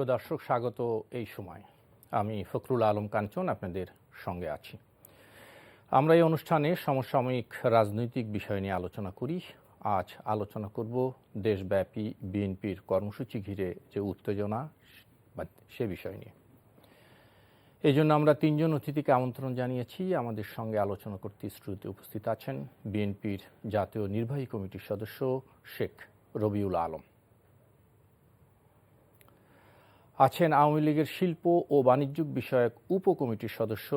সুপ্রিয় দর্শক, স্বাগত এই সময়। আমি ফখরুল আলম কাঞ্চন আপনাদের সঙ্গে আছি। আমরা এই অনুষ্ঠানে সমসাময়িক রাজনৈতিক বিষয় নিয়ে আলোচনা করি। আজ আলোচনা করব দেশব্যাপী বিএনপির কর্মসূচি ঘিরে যে উত্তেজনা সে বিষয় নিয়ে। এই জন্য আমরা তিনজন অতিথিকে আমন্ত্রণ জানিয়েছি। আমাদের সঙ্গে আলোচনা করতে স্টুডিওতে উপস্থিত আছেন বিএনপির জাতীয় নির্বাহী কমিটির সদস্য শেখ রবিউল আলম, আছেন আওয়ামী লীগের শিল্প ও বাণিজ্য বিষয়ক উপকমিটির সদস্য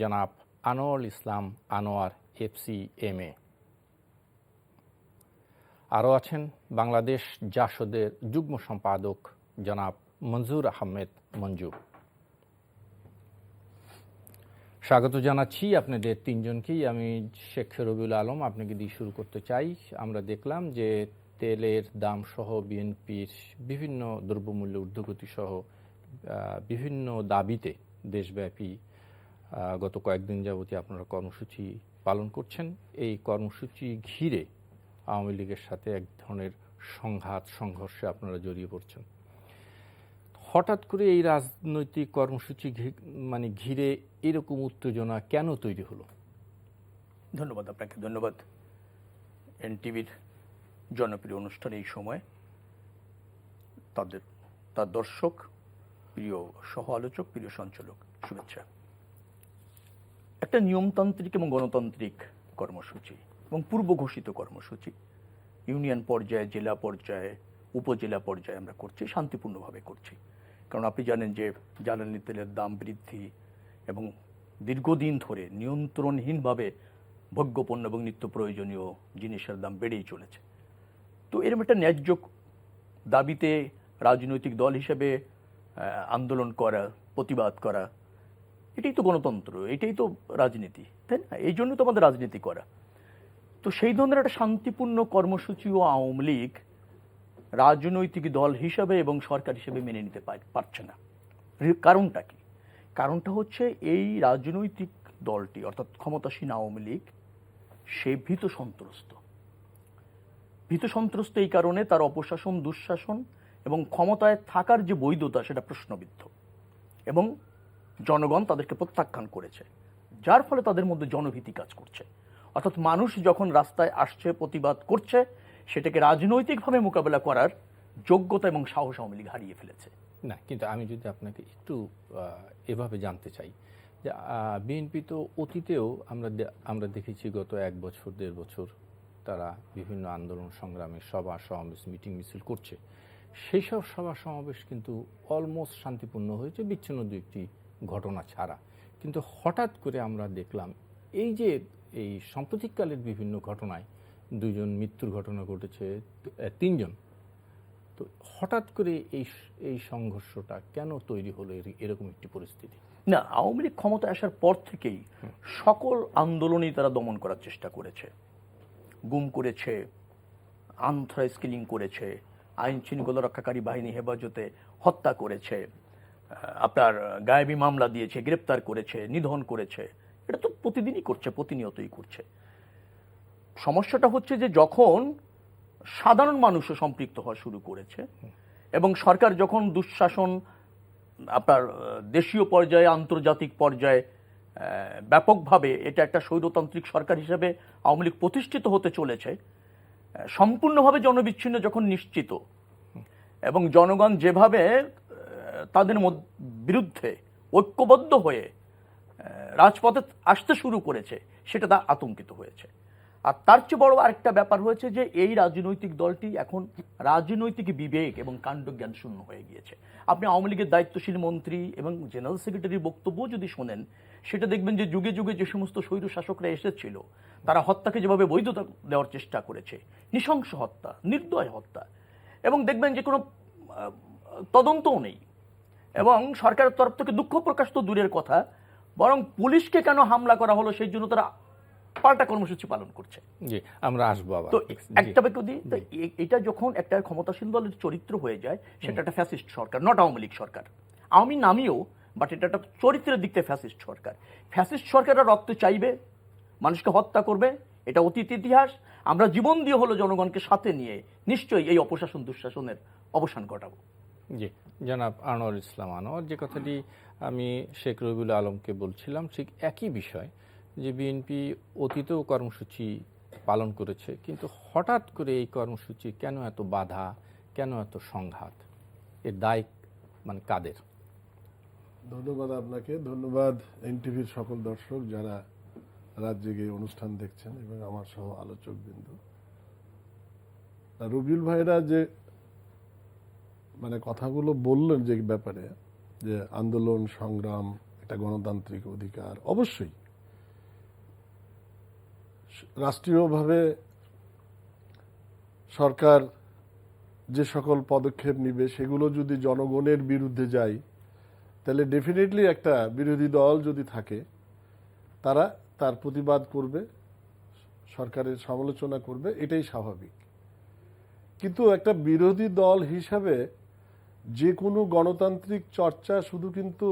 জনাব আনোয়ারুল ইসলাম আনোয়ার FCMA, আরও আছেন বাংলাদেশ জাসদের যুগ্ম সম্পাদক জনাব মঞ্জুর আহমেদ মঞ্জু। স্বাগত জানাচ্ছি আপনাদের তিনজনকেই। আমি শেখ রবিউল আলম আপনাকে দিয়ে শুরু করতে চাই। আমরা দেখলাম যে তেলের দাম সহ বিএনপির বিভিন্ন দ্রব্যমূল্য ঊর্ধ্বগতি সহ বিভিন্ন দাবিতে দেশব্যাপী গত কয়েকদিন যাবতীয় আপনারা কর্মসূচি পালন করছেন। এই কর্মসূচি ঘিরে আওয়ামী লীগের সাথে এক ধরনের সংঘর্ষে আপনারা জড়িয়ে পড়ছেন। হঠাৎ করে এই রাজনৈতিক কর্মসূচি ঘিরে এরকম উত্তেজনা কেন তৈরি হলো? ধন্যবাদ আপনাকে। ধন্যবাদ এনটিভির জনপ্রিয় অনুষ্ঠানে এই সময় তার দর্শক, প্রিয় সহ আলোচক, প্রিয় সঞ্চালক, শুভেচ্ছা। একটা নিয়মতান্ত্রিক এবং গণতান্ত্রিক কর্মসূচি এবং পূর্ব ঘোষিত কর্মসূচি ইউনিয়ন পর্যায়ে, জেলা পর্যায়ে, উপজেলা পর্যায়ে আমরা করছি, শান্তিপূর্ণভাবে করছি। কারণ আপনি জানেন যে জ্বালানি তেলের দাম বৃদ্ধি এবং দীর্ঘদিন ধরে নিয়ন্ত্রণহীনভাবে ভোগ্যপণ্য এবং নিত্য প্রয়োজনীয় জিনিসের দাম বেড়েই চলেছে। তো এরকম একটা ন্যায্য দাবিতে রাজনৈতিক দল হিসেবে আন্দোলন করা, প্রতিবাদ করা, এটাই তো গণতন্ত্র, এটাই তো রাজনীতি, তাই না? এই জন্য তো আমাদের রাজনীতি করা। তো সেই ধরনের একটা শান্তিপূর্ণ কর্মসূচিও আওয়ামী লীগ রাজনৈতিক দল হিসাবে এবং সরকার হিসেবে মেনে নিতে পারছে না। কারণটা কি? কারণটা হচ্ছে এই রাজনৈতিক দলটি অর্থাৎ ক্ষমতাসীন আওয়ামী লীগ সে ভীত সন্ত্রস্ত এই কারণে তার অপশাসন, দুঃশাসন এবং ক্ষমতায় থাকার যে বৈধতা সেটা প্রশ্নবিদ্ধ এবং জনগণ তাদেরকে প্রত্যাখ্যান করেছে, যার ফলে তাদের মধ্যে জনভীতি কাজ করছে। অর্থাৎ মানুষ যখন রাস্তায় আসছে, প্রতিবাদ করছে, সেটাকে রাজনৈতিকভাবে মোকাবেলা করার যোগ্যতা এবং সাহস আওয়ামী লীগ হারিয়ে ফেলেছে। না, কিন্তু আমি যদি আপনাকে একটু এভাবে জানতে চাই যে বিএনপি তো অতীতেও আমরা দেখেছি গত 1 বছর 1.5 বছর তারা বিভিন্ন আন্দোলন সংগ্রামে সভা সমাবেশ, মিটিং মিছিল করছে। সেই সব সভা সমাবেশ কিন্তু অলমোস্ট শান্তিপূর্ণ হয়েছে, বিচ্ছিন্ন 2-1টি ঘটনা ছাড়া। কিন্তু হঠাৎ করে আমরা দেখলাম এই সাম্প্রতিককালের বিভিন্ন ঘটনায় 2 জন মৃত্যুর ঘটনা ঘটেছে, 3 জন। তো হঠাৎ করে এই সংঘর্ষটা কেন তৈরি হলো, এরকম একটি পরিস্থিতি? না, আওয়ামী লীগ ক্ষমতা আসার পর থেকেই সকল আন্দোলনই তারা দমন করার চেষ্টা করেছে। গুম করেছে, আনথ্রাইজ কিলিং করেছে, আইন শৃঙ্খলা রক্ষাকারী বাহিনী হেফাজতে হত্যা করেছে, আপনার গায়েবী মামলা দিয়েছে, গ্রেপ্তার করেছে, নিধন করেছে। এটা তো প্রতিদিনই করছে, প্রতিনিয়তই করছে। সমস্যাটা হচ্ছে যে যখন সাধারণ মানুষও সম্পৃক্ত হওয়া শুরু করেছে এবং সরকার যখন দুঃশাসন আপনার দেশীয় পর্যায়ে, আন্তর্জাতিক পর্যায়ে ব্যাপকভাবে এটা একটা স্বৈরতান্ত্রিক সরকার হিসেবে আওয়ামী লীগ প্রতিষ্ঠিত হতে চলেছে, সম্পূর্ণভাবে জনবিচ্ছিন্ন যখন নিশ্চিত এবং জনগণ যেভাবে তাদের বিরুদ্ধে ঐক্যবদ্ধ হয়ে রাজপথে আসতে শুরু করেছে, সেটা তা আতঙ্কিত হয়েছে। আর তার চেয়ে বড় আরেকটা ব্যাপার হয়েছে যে এই রাজনৈতিক দলটি এখন রাজনৈতিক বিবেক এবং কাণ্ডজ্ঞান শূন্য হয়ে গিয়েছে। আপনি আওয়ামী লীগের দায়িত্বশীল মন্ত্রী এবং জেনারেল সেক্রেটারির বক্তব্য যদি শোনেন, সেটা দেখবেন যে যুগে যুগে যে সমস্ত স্বৈর শাসকরা এসেছিল তারা হত্যাকে যেভাবে বৈধতা দেওয়ার চেষ্টা করেছে, নৃশংস হত্যা, নির্দয় হত্যা, এবং দেখবেন যে কোনো তদন্তও নেই এবং সরকারের তরফ থেকে দুঃখ প্রকাশ তো দূরের কথা, বরং পুলিশকে কেন হামলা করা হলো সেই জন্য তারা পাল্টা কর্মসূচি পালন করছে। জি, আমরা আসবো আবার। তো একটা বাক্য দিই, এটা যখন একটা ক্ষমতাসীন দলের চরিত্র হয়ে যায়, সেটা একটা ফ্যাসিস্ট সরকার, নট আওয়ামী লীগ সরকার। আওয়ামী নামিও, বাট এটা একটা চরিত্রের দিক থেকে ফ্যাসিস্ট সরকার। ফ্যাসিস্ট সরকাররা রক্ত চাইবে, মানুষকে হত্যা করবে, এটা অতীত ইতিহাস। আমরা জীবন দিয়ে হলো জনগণকে সাথে নিয়ে নিশ্চয়ই এই অপশাসন, দুঃশাসনের অবসান ঘটাবো। জি, জনাব আনোয়ার ইসলাম আনোয়ার, যে কথাটি আমি শেখ রবিউল আলমকে বলছিলাম ঠিক একই বিষয়, যে বিএনপি অতীতেও কর্মসূচি পালন করেছে, কিন্তু হঠাৎ করে এই কর্মসূচি কেন এত বাধা, কেন এত সংঘাত, এর দায় মানে কাদের? ধন্যবাদ আপনাকে, ধন্যবাদ এনটিভির সকল দর্শক যারা রাত জেগে অনুষ্ঠান দেখছেন এবং আমার সহ আলোচক বিন্দু। রবিউল ভাইরা যে মানে কথাগুলো বললেন যে ব্যাপারে, যে আন্দোলন সংগ্রাম একটা গণতান্ত্রিক অধিকার, অবশ্যই রাষ্ট্রীয়ভাবে সরকার যে সকল পদক্ষেপ নিবে সেগুলো যদি জনগণের বিরুদ্ধে যায়, তাহলে ডেফিনেটলি একটা বিরোধী দল যদি থাকে তারা তার প্রতিবাদ করবে, সরকারের সমালোচনা করবে, এটাই স্বাভাবিক। কিন্তু একটা বিরোধী দল হিসাবে যে কোনো গণতান্ত্রিক চর্চা শুধু কিন্তু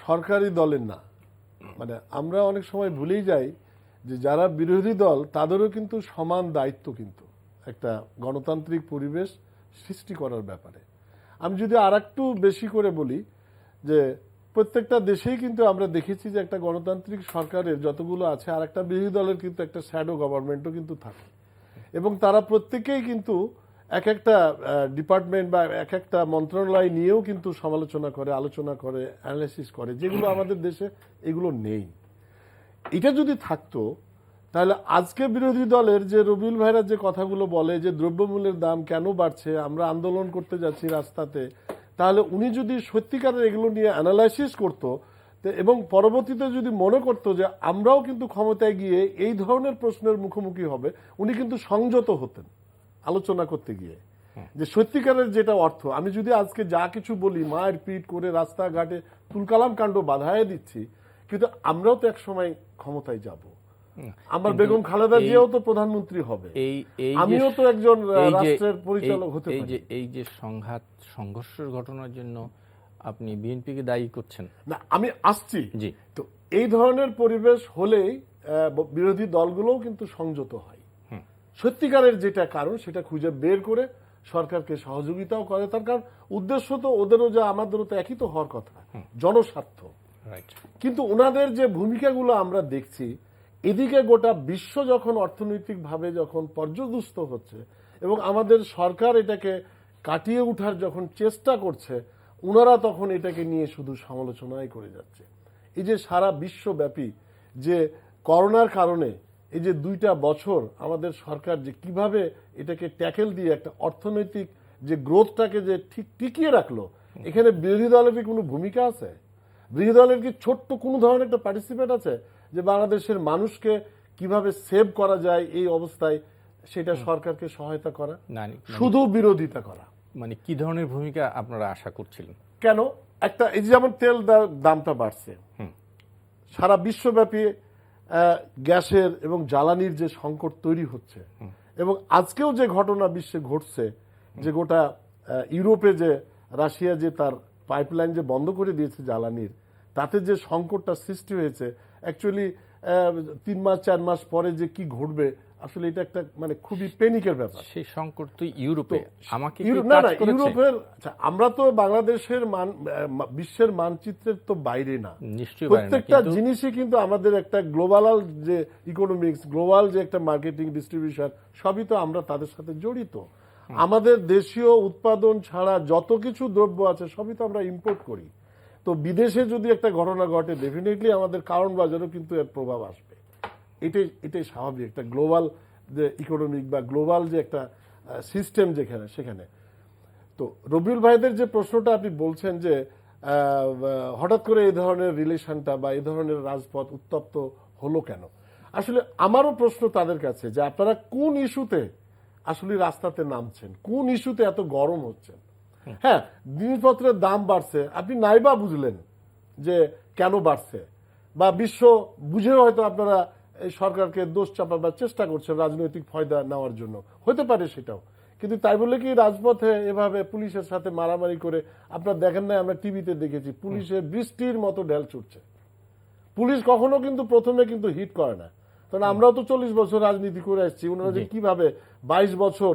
সরকারি দলের না, মানে আমরা অনেক সময় ভুলেই যাই যে যারা বিরোধী দল তাদেরও কিন্তু সমান দায়িত্ব কিন্তু একটা গণতান্ত্রিক পরিবেশ সৃষ্টি করার ব্যাপারে। আমি যদি আরেকটু বেশি করে বলি যে প্রত্যেকটা দেশেই কিন্তু আমরা দেখেছি যে একটা গণতান্ত্রিক সরকারের যতগুলো আছে আর একটা বিরোধী দলের কিন্তু একটা শ্যাডো গভর্নমেন্টও কিন্তু থাকে, এবং তারা প্রত্যেকেই কিন্তু এক একটা ডিপার্টমেন্ট বা এক একটা মন্ত্রণালয় নিয়েও কিন্তু সমালোচনা করে, আলোচনা করে, অ্যানালাইসিস করে, যেগুলো আমাদের দেশে এগুলো নেই। এটা যদি থাকতো তাহলে আজকে বিরোধী দলের যে রবিউল ভাইরা যে কথাগুলো বলে যে দ্রব্যমূল্যের দাম কেন বাড়ছে, আমরা আন্দোলন করতে যাচ্ছি রাস্তাতে, তাহলে উনি যদি সত্যিকারের এগুলো নিয়ে অ্যানালাইসিস করতো এবং পরবর্তীতে যদি মনে করতো যে আমরাও কিন্তু ক্ষমতায় গিয়ে এই ধরনের প্রশ্নের মুখোমুখি হবে, উনি কিন্তু সংযত হতেন আলোচনা করতে গিয়ে, যে সত্যিকারের যেটা অর্থ। আমি যদি আজকে যা কিছু বলি, মায়ের পিট করে রাস্তাঘাটে তুলকালাম কাণ্ড বাধায় দিচ্ছি, কিন্তু আমরাও তো এক সময় ক্ষমতায় যাব, আমার বেগম খালেদা জিয়াও তো প্রধানমন্ত্রী হবে, আমিও তো একজন রাষ্ট্রের পরিচালক হতে পারি। এই যে সংঘাত সংঘর্ষের ঘটনার জন্য আপনি বিএনপিকে দায়ী করছেন না, আমি আসছি। জি, তো এই ধরনের পরিবেশ হলেই বিরোধী দলগুলোও কিন্তু সংযত হয়, সত্যিকারের যেটা কারণ সেটা খুঁজে বের করে সরকারকে সহযোগিতাও করে। তার কারণ উদ্দেশ্য তো ওদেরও যা আমাদেরও তো একই তো হওয়ার কথা, জনস্বার্থ। কিন্তু ওনাদের যে ভূমিকাগুলো আমরা দেখছি, এদিকে গোটা বিশ্ব যখন অর্থনৈতিকভাবে যখন পর্যদুস্ত হচ্ছে এবং আমাদের সরকার এটাকে কাটিয়ে ওঠার যখন চেষ্টা করছে, ওনারা তখন এটাকে নিয়ে শুধু সমালোচনাই করে যাচ্ছে। এই যে সারা বিশ্বব্যাপী যে করোনার কারণে এই যে 2টা বছর আমাদের সরকার যে কিভাবে এটাকে ট্যাকেল দিয়ে একটা অর্থনৈতিক যে গ্রোথটাকে যে ঠিক টিকিয়ে রাখলো, এখানে বিরোধী দলের কি কোনো ভূমিকা আছে? বিরোধী দলের কি ছোট্ট কোনো ধরনের একটা পার্টিসিপেট আছে যে বাংলাদেশের মানুষকে কিভাবে সেভ করা যায় এই অবস্থায়, সেটা সরকারকে সহায়তা করা, শুধু বিরোধিতা করা? মানে কি ধরনের ভূমিকা আপনারা আশা করছিলেন? কেন একটা এই যেমন তেল দামটা বাড়ছে, সারা বিশ্বব্যাপী গ্যাসের এবং জ্বালানির যে সংকট তৈরি হচ্ছে, এবং আজকেও যে ঘটনা বিশ্বে ঘটছে যে গোটা ইউরোপে যে রাশিয়া যে তার পাইপলাইন যে বন্ধ করে দিয়েছে জ্বালানির, তাতে যে সংকটটা সৃষ্টি হয়েছে, অ্যাকচুয়ালি 3 মাস 4 মাস পরে যে কি ঘটবে, আসলে এটা একটা মানে খুবই প্যানিকের ব্যাপার। সেই সংকট তো ইউরোপে, আমাকে না না, ইউরোপের, আমরা তো বাংলাদেশের বিশ্বের মানচিত্রের তো বাইরে না, প্রত্যেকটা জিনিসই কিন্তু আমাদের একটা গ্লোবাল যে ইকোনমিক্স, গ্লোবাল যে একটা মার্কেটিং ডিস্ট্রিবিউশন, সবই তো আমরা তাদের সাথে জড়িত। আমাদের দেশীয় উৎপাদন ছাড়া যত কিছু দ্রব্য আছে সবই তো আমরা ইম্পোর্ট করি। তো বিদেশে যদি একটা ঘটনা ঘটে, ডেফিনেটলি আমাদের কারণ বাজারও কিন্তু এর প্রভাব আসবে। এটাই স্বাভাবিক, একটা গ্লোবাল যে ইকোনমিক বা গ্লোবাল যে একটা সিস্টেম যেখানে সেখানে। তো রবিউল ভাইদের যে প্রশ্নটা আপনি বলছেন যে হঠাৎ করে এই ধরনের রিলেশনটা বা এই ধরনের রাজপথ উত্তপ্ত হলো কেন, আসলে আমারও প্রশ্ন তাদের কাছে যে আপনারা কোন ইস্যুতে আসলে রাস্তাতে নামছেন, কোন ইস্যুতে এত গরম হচ্ছেন? হ্যাঁ, জিনিসপত্রের দাম বাড়ছে, আপনি নাইবা বুঝলেন যে কেন বাড়ছে, বা বিশ্ব বুঝে হয়তো আপনারা এই সরকারকে দোষ চাপাবার চেষ্টা করছেন রাজনৈতিক ফায়দা নেওয়ার জন্য, হতে পারে সেটাও। কিন্তু তাই বলে কি রাজপথে এভাবে পুলিশের সাথে মারামারি করে, আপনারা দেখেন না, আমরা টিভিতে দেখেছি পুলিশের বৃষ্টির মতো ঢেল ছুটছে। পুলিশ কখনো কিন্তু প্রথমে কিন্তু হিট করে না, কারণ আমরাও তো 40 বছর রাজনীতি করে আসছি। ওনারা যে কিভাবে 22 বছর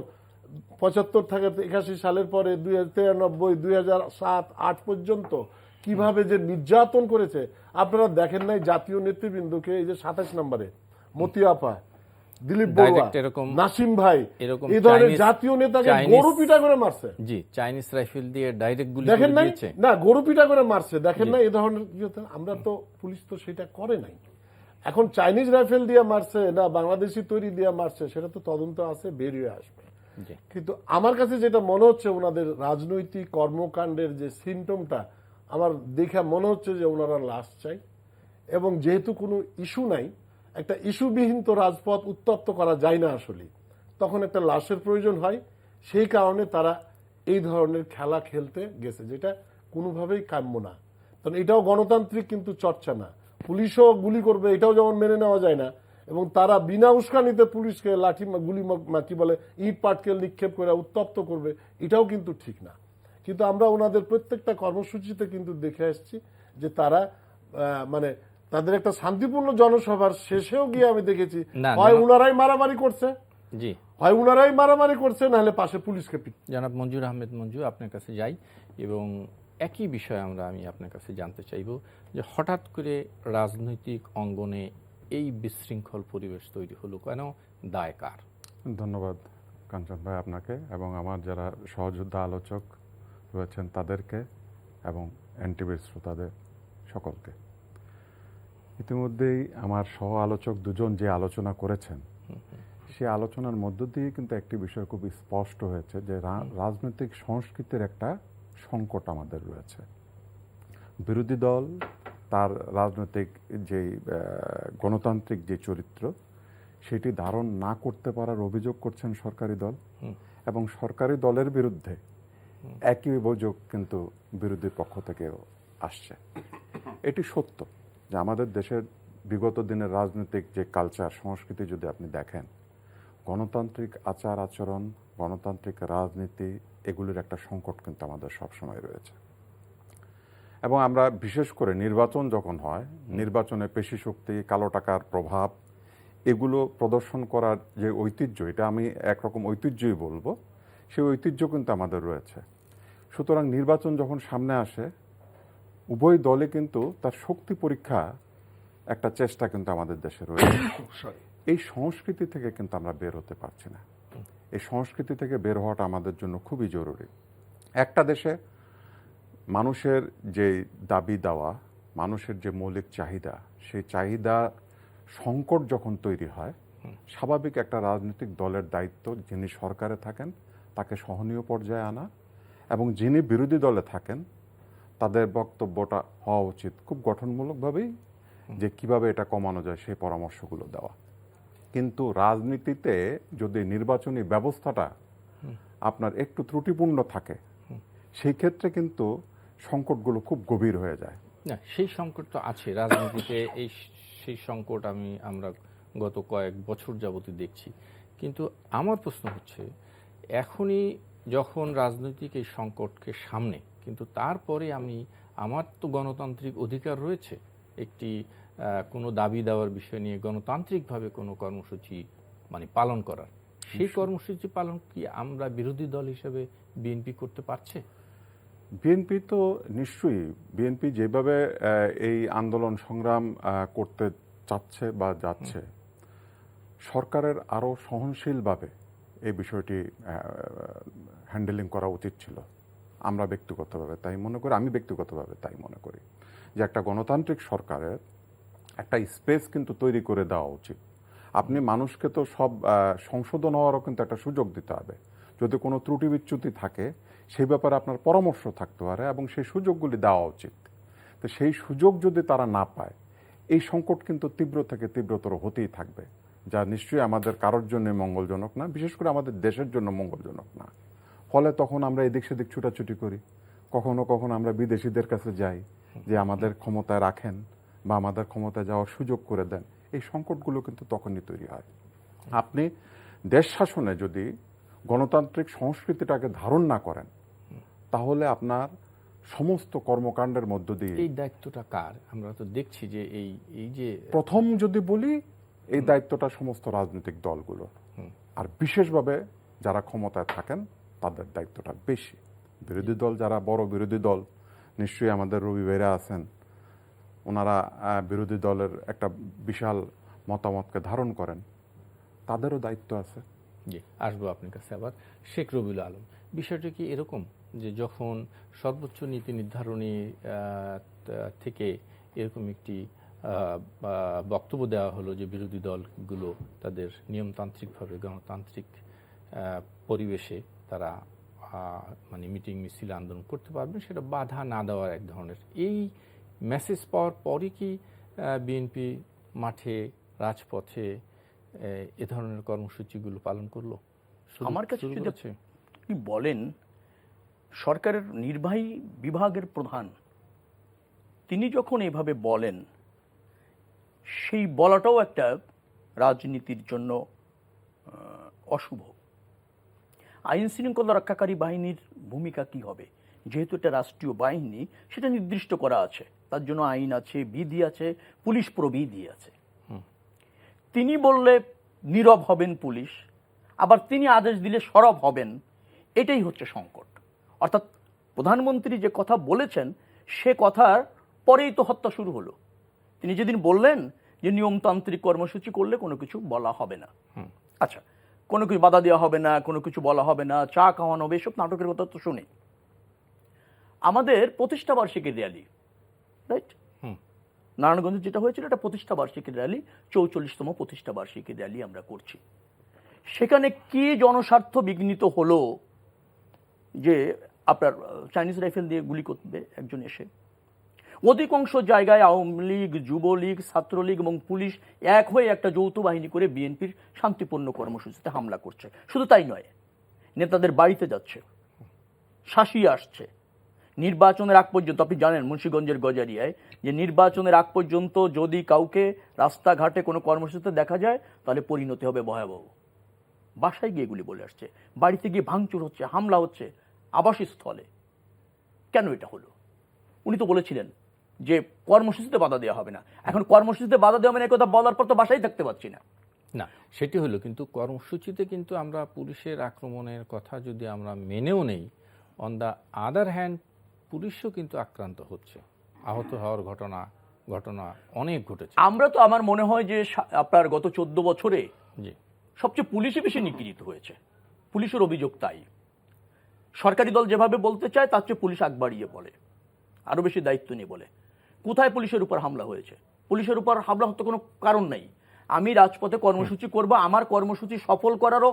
75 থেকে 81 সালের পরে 2093, 2007, 2008 পর্যন্ত কিভাবে যে নির্যাতন করেছে আপনারা দেখেন নাই? জাতীয় নেতৃবৃন্দকে এই যে 27 নম্বরে মতিয়াপা, দিলীপ বড়ুয়া, Direct এরকম নাসিম ভাই, এরকম এই ধরনের Chinese- জাতীয় নেতাকে Chinese- গরু পিটা করে মারছে। জি, চাইনিজ রাইফেল দিয়ে ডাইরেক্ট গুলি দেখেন করে নাই? দিয়েছে। না, গরু পিটা করে মারছে। দেখেন না এই ধরনের কি হতো? আমরা তো, পুলিশ তো সেটা করে নাই। এখন চাইনিজ রাইফেল দিয়ে মারছে না বাংলাদেশি তৈরি দিয়ে মারছে, সেটা তো তদন্ত আছে, বেরিয়ে আসবে। জি। কিন্তু আমার কাছে যেটা মনে হচ্ছে ওনাদের রাজনৈতিক কর্মকাণ্ডের যে সিমটমটা আমার দেখে মনে হচ্ছে যে ওনারা লাশ চাই, এবং যেহেতু কোনো ইস্যু নাই, একটা ইস্যুবিহীন তো রাজপথ উত্তপ্ত করা যায় না আসলে, তখন একটা লাশের প্রয়োজন হয়। সেই কারণে তারা এই ধরনের খেলা খেলতে গেছে, যেটা কোনোভাবেই কাম্য না। কারণ এটাও গণতান্ত্রিক কিন্তু চর্চা না। পুলিশও গুলি করবে, এটাও যেমন মেনে নেওয়া যায় না, এবং তারা বিনা উস্কানিতে পুলিশকে লাঠি গুলি কি বলে ইট পাটকেল নিক্ষেপ করে উত্তপ্ত করবে, এটাও কিন্তু ঠিক না। কিন্তু আমরা ওনাদের প্রত্যেকটা কর্মসূচিতে কিন্তু দেখে আসছি যে তারা মানে তাদের একটা শান্তিপূর্ণ জনসভার শেষেও গিয়ে আমি দেখেছি না, হয় উনারাই মারামারি করছে, জি, হয় উনারাই মারামারি করছে, নাহলে পাশে পুলিশকে পিট। জনাব মঞ্জুর আহমেদ মঞ্জু, আপনার কাছে যাই এবং একই বিষয়ে আমি আপনার কাছে জানতে চাইব যে হঠাৎ করে রাজনৈতিক অঙ্গনে এই বিশৃঙ্খল পরিবেশ তৈরি হলো কেন, দায় কার? ধন্যবাদ কাঞ্চন ভাই আপনাকে এবং আমার যারা সহযোদ্ধা আলোচক রয়েছেন তাদেরকে এবং এনটিভির শ্রোতাদের সকলকে। ইতিমধ্যেই আমার সহ আলোচক দুজন যে আলোচনা করেছেন সেই আলোচনার মধ্য দিয়ে কিন্তু একটি বিষয় খুব স্পষ্ট হয়েছে যে রাজনৈতিক সংস্কৃতির একটা সংকট আমাদের রয়েছে। বিরোধী দল তার রাজনৈতিক যে গণতান্ত্রিক যে চরিত্র সেটি ধারণ না করতে পারার অভিযোগ করছেন সরকারি দল, এবং সরকারি দলের বিরুদ্ধে একই অভিযোগ কিন্তু বিরোধী পক্ষ থেকেও আসছে। এটি সত্য যে আমাদের দেশের বিগত দিনের রাজনৈতিক যে কালচার সংস্কৃতি যদি আপনি দেখেন, গণতান্ত্রিক আচার আচরণ, গণতান্ত্রিক রাজনীতি, এগুলির একটা সংকট কিন্তু আমাদের সবসময় রয়েছে। এবং আমরা বিশেষ করে নির্বাচন যখন হয়, নির্বাচনে পেশি শক্তি, কালো টাকার প্রভাব, এগুলো প্রদর্শন করার যে ঐতিহ্য, এটা আমি একরকম ঐতিহ্যই বলবো, সেই ঐতিহ্য কিন্তু আমাদের রয়েছে। সুতরাং নির্বাচন যখন সামনে আসে, উভয় দলে কিন্তু তার শক্তি পরীক্ষা একটা চেষ্টা কিন্তু আমাদের দেশে রয়েছে। এই সংস্কৃতি থেকে কিন্তু আমরা বের হতে পারছি না। এই সংস্কৃতি থেকে বের হওয়াটা আমাদের জন্য খুবই জরুরি। একটা দেশে মানুষের যে দাবি দেওয়া, মানুষের যে মৌলিক চাহিদা, সেই চাহিদা সংকট যখন তৈরি হয়, স্বাভাবিক একটা রাজনৈতিক দলের দায়িত্ব যিনি সরকারে থাকেন তাকে সহনীয় পর্যায়ে আনা, এবং যিনি বিরোধী দলে থাকেন তাদের বক্তব্যটা হওয়া উচিত খুব গঠনমূলকভাবেই, যে কিভাবে এটা কমানো যায় সেই পরামর্শগুলো দেওয়া। কিন্তু রাজনীতিতে যদি নির্বাচনী ব্যবস্থাটা আপনার একটু ত্রুটিপূর্ণ থাকে, সেই ক্ষেত্রে কিন্তু সংকটগুলো খুব গভীর হয়ে যায়। না, সেই সংকট তো আছে রাজনীতিতে, সেই সংকট আমরা গত কয়েক বছর যাবতই দেখছি। কিন্তু আমার প্রশ্ন হচ্ছে, এখনই যখন রাজনৈতিক এই সংকটকে সামনে, কিন্তু তারপরে আমার তো গণতান্ত্রিক অধিকার রয়েছে একটি কোনো দাবি দেওয়ার বিষয় নিয়ে গণতান্ত্রিকভাবে কোনো কর্মসূচি পালন করার। সেই কর্মসূচি পালন কি আমরা বিরোধী দল হিসেবে বিএনপি করতে পারছে? বিএনপি তো নিশ্চয়ই, বিএনপি যেভাবে এই আন্দোলন সংগ্রাম করতে চাচ্ছে বা যাচ্ছে, সরকারের আরও সহনশীলভাবে এই বিষয়টি হ্যান্ডেলিং করা উচিত ছিল। আমরা ব্যক্তিগতভাবে তাই মনে করি, আমি ব্যক্তিগতভাবে তাই মনে করি যে একটা গণতান্ত্রিক সরকারের একটা স্পেস কিন্তু তৈরি করে দেওয়া উচিত। আপনি মানুষকে তো সব সংশোধন হওয়ারও কিন্তু একটা সুযোগ দিতে হবে। যদি কোনো ত্রুটি বিচ্যুতি থাকে সেই ব্যাপারে আপনার পরামর্শ থাকতে পারে এবং সেই সুযোগগুলি দেওয়া উচিত। তো সেই সুযোগ যদি তারা না পায়, এই সংকট কিন্তু তীব্র থেকে তীব্রতর হতেই থাকবে, যা নিশ্চয়ই আমাদের কারোর জন্য মঙ্গলজনক না, বিশেষ করে আমাদের দেশের জন্য মঙ্গলজনক না। ফলে তখন আমরা এদিক সেদিক ছুটাছুটি করি, কখনো কখনো আমরা বিদেশিদের কাছে যাই যে আমাদের ক্ষমতায় রাখেন বা আমাদের ক্ষমতায় যাওয়ার সুযোগ করে দেন। এই সংকটগুলো কিন্তু তখনই তৈরি হয়। আপনি দেশ শাসনে যদি গণতান্ত্রিক সংস্কৃতিটাকে ধারণ না করেন, তাহলে আপনার সমস্ত কর্মকাণ্ডের মধ্য দিয়ে এই দায়িত্বটা কার? আমরা তো দেখছি যে এই যে প্রথম যদি বলি, এই দায়িত্বটা সমস্ত রাজনৈতিক দলগুলোর, আর বিশেষভাবে যারা ক্ষমতায় থাকেন তাদের দায়িত্বটা বেশি। বিরোধী দল যারা বড় বিরোধী দল, নিশ্চয়ই আমাদের রবি ভাইরা আছেন, ওনারা বিরোধী দলের একটা বিশাল মতামতকে ধারণ করেন, তাদেরও দায়িত্ব আছে। জি, আসবো আপনার কাছে আবার। শেখ রবিউল আলম, বিষয়টা কি এরকম যে যখন সর্বোচ্চ নীতি নির্ধারণী থেকে এরকম একটি বক্তব্য দেওয়া হলো যে বিরোধী দলগুলো তাদের নিয়মতান্ত্রিকভাবে গণতান্ত্রিক পরিবেশে তারা মানে মিটিং মিছিল আন্দোলন করতে পারবেন, সেটা বাধা না দেওয়ার এক ধরনের, এই মেসেজ পাওয়ার পরই কি বিএনপি মাঠে রাজপথে এ ধরনের কর্মসূচিগুলো পালন করলো? আমার কাছে যদি আপনি বলেন, সরকারের নির্বাহী বিভাগের প্রধান তিনি যখন এভাবে বলেন, সেই বলাটাও একটা রাজনীতির জন্য অশুভ। আইন শৃঙ্খলা রক্ষাকারী বাহিনীর ভূমিকা কি হবে? যেহেতু এটা রাষ্ট্রীয় বাহিনী, সেটা নির্দিষ্ট করা আছে, তার জন্য আইন আছে, বিধি আছে, পুলিশ প্রবিধি আছে। তিনি বললে নীরব হবেন পুলিশ, আবার তিনি আদেশ দিলে সরব হবেন, এটাই হচ্ছে সংকট। অর্থাৎ প্রধানমন্ত্রী যে কথা বলেছেন সে কথার পরেই তো হত্যা শুরু হলো। তিনি যেদিন বললেন যে নিয়মতান্ত্রিক কর্মসূচি করলে কোনো কিছু বলা হবে না, আচ্ছা কোনো কিছু বাধা দেওয়া হবে না, কোনো কিছু বলা হবে না, চা খাওয়ানো হবে, এসব নাটকের কথা তো শুনি। আমাদের প্রতিষ্ঠা বার্ষিকীর র্যালি, রাইট, নারায়ণগঞ্জে যেটা হয়েছিল এটা প্রতিষ্ঠা বার্ষিকীর র্যালি, 44তম প্রতিষ্ঠা বার্ষিকীর র্যালি আমরা করছি। সেখানে কি জনস্বার্থ বিঘ্নিত হলো যে আপনার চাইনিজ রাইফেল দিয়ে গুলি করবে একজন এসে? অধিকাংশ জায়গায় আওয়ামী লীগ, যুবলীগ, ছাত্রলীগ এবং পুলিশ এক হয়ে একটা যৌথ বাহিনী করে বিএনপির শান্তিপূর্ণ কর্মসূচিতে হামলা করছে। শুধু তাই নয়, নেতাদের বাড়িতে যাচ্ছে, শাসিয়ে আসছে। নির্বাচনের আগ পর্যন্ত, আপনি জানেন মুন্সিগঞ্জের গজারিয়ায় যে নির্বাচনের আগ পর্যন্ত যদি কাউকে রাস্তাঘাটে কোনো কর্মসূচিতে দেখা যায় তাহলে পরিণতি হবে ভয়াবহ। বাসায় গিয়ে এগুলি বলে আসছে, বাড়িতে গিয়ে ভাঙচুর হচ্ছে, হামলা হচ্ছে আবাসস্থলে। কেন এটা হলো? উনি তো বলেছিলেন যে কর্মসূচিতে বাধা দেওয়া হবে না। এখন কর্মসূচিতে বাধা দেওয়া মানে কথা বলার পর তো বাসায় থাকতে পারছি না। না, সেটি হলো, কিন্তু কর্মসূচিতে কিন্তু আমরা পুলিশের আক্রমণের কথা যদি আমরা মেনেও নেই, অন দ্য আদার হ্যান্ড পুলিশও কিন্তু আক্রান্ত হচ্ছে, আহত হওয়ার ঘটনা অনেক ঘটেছে। আমরা তো, আমার মনে হয় যে আপনার গত 14 বছরে জি, সবচেয়ে পুলিশই বেশি নিগৃহীত হয়েছে। পুলিশের অভিযোগ তাই, সরকারি দল যেভাবে বলতে চায় তার চেয়ে পুলিশ আগ বাড়িয়ে বলে, আরো বেশি দায়িত্ব নিয়ে বলে। কোথায় পুলিশের উপর হামলা হয়েছে? পুলিশের উপর হামলা হতে কোনো কারণ নেই। আমি রাজপথে কর্মসূচি করব, আমার কর্মসূচি সফল করারও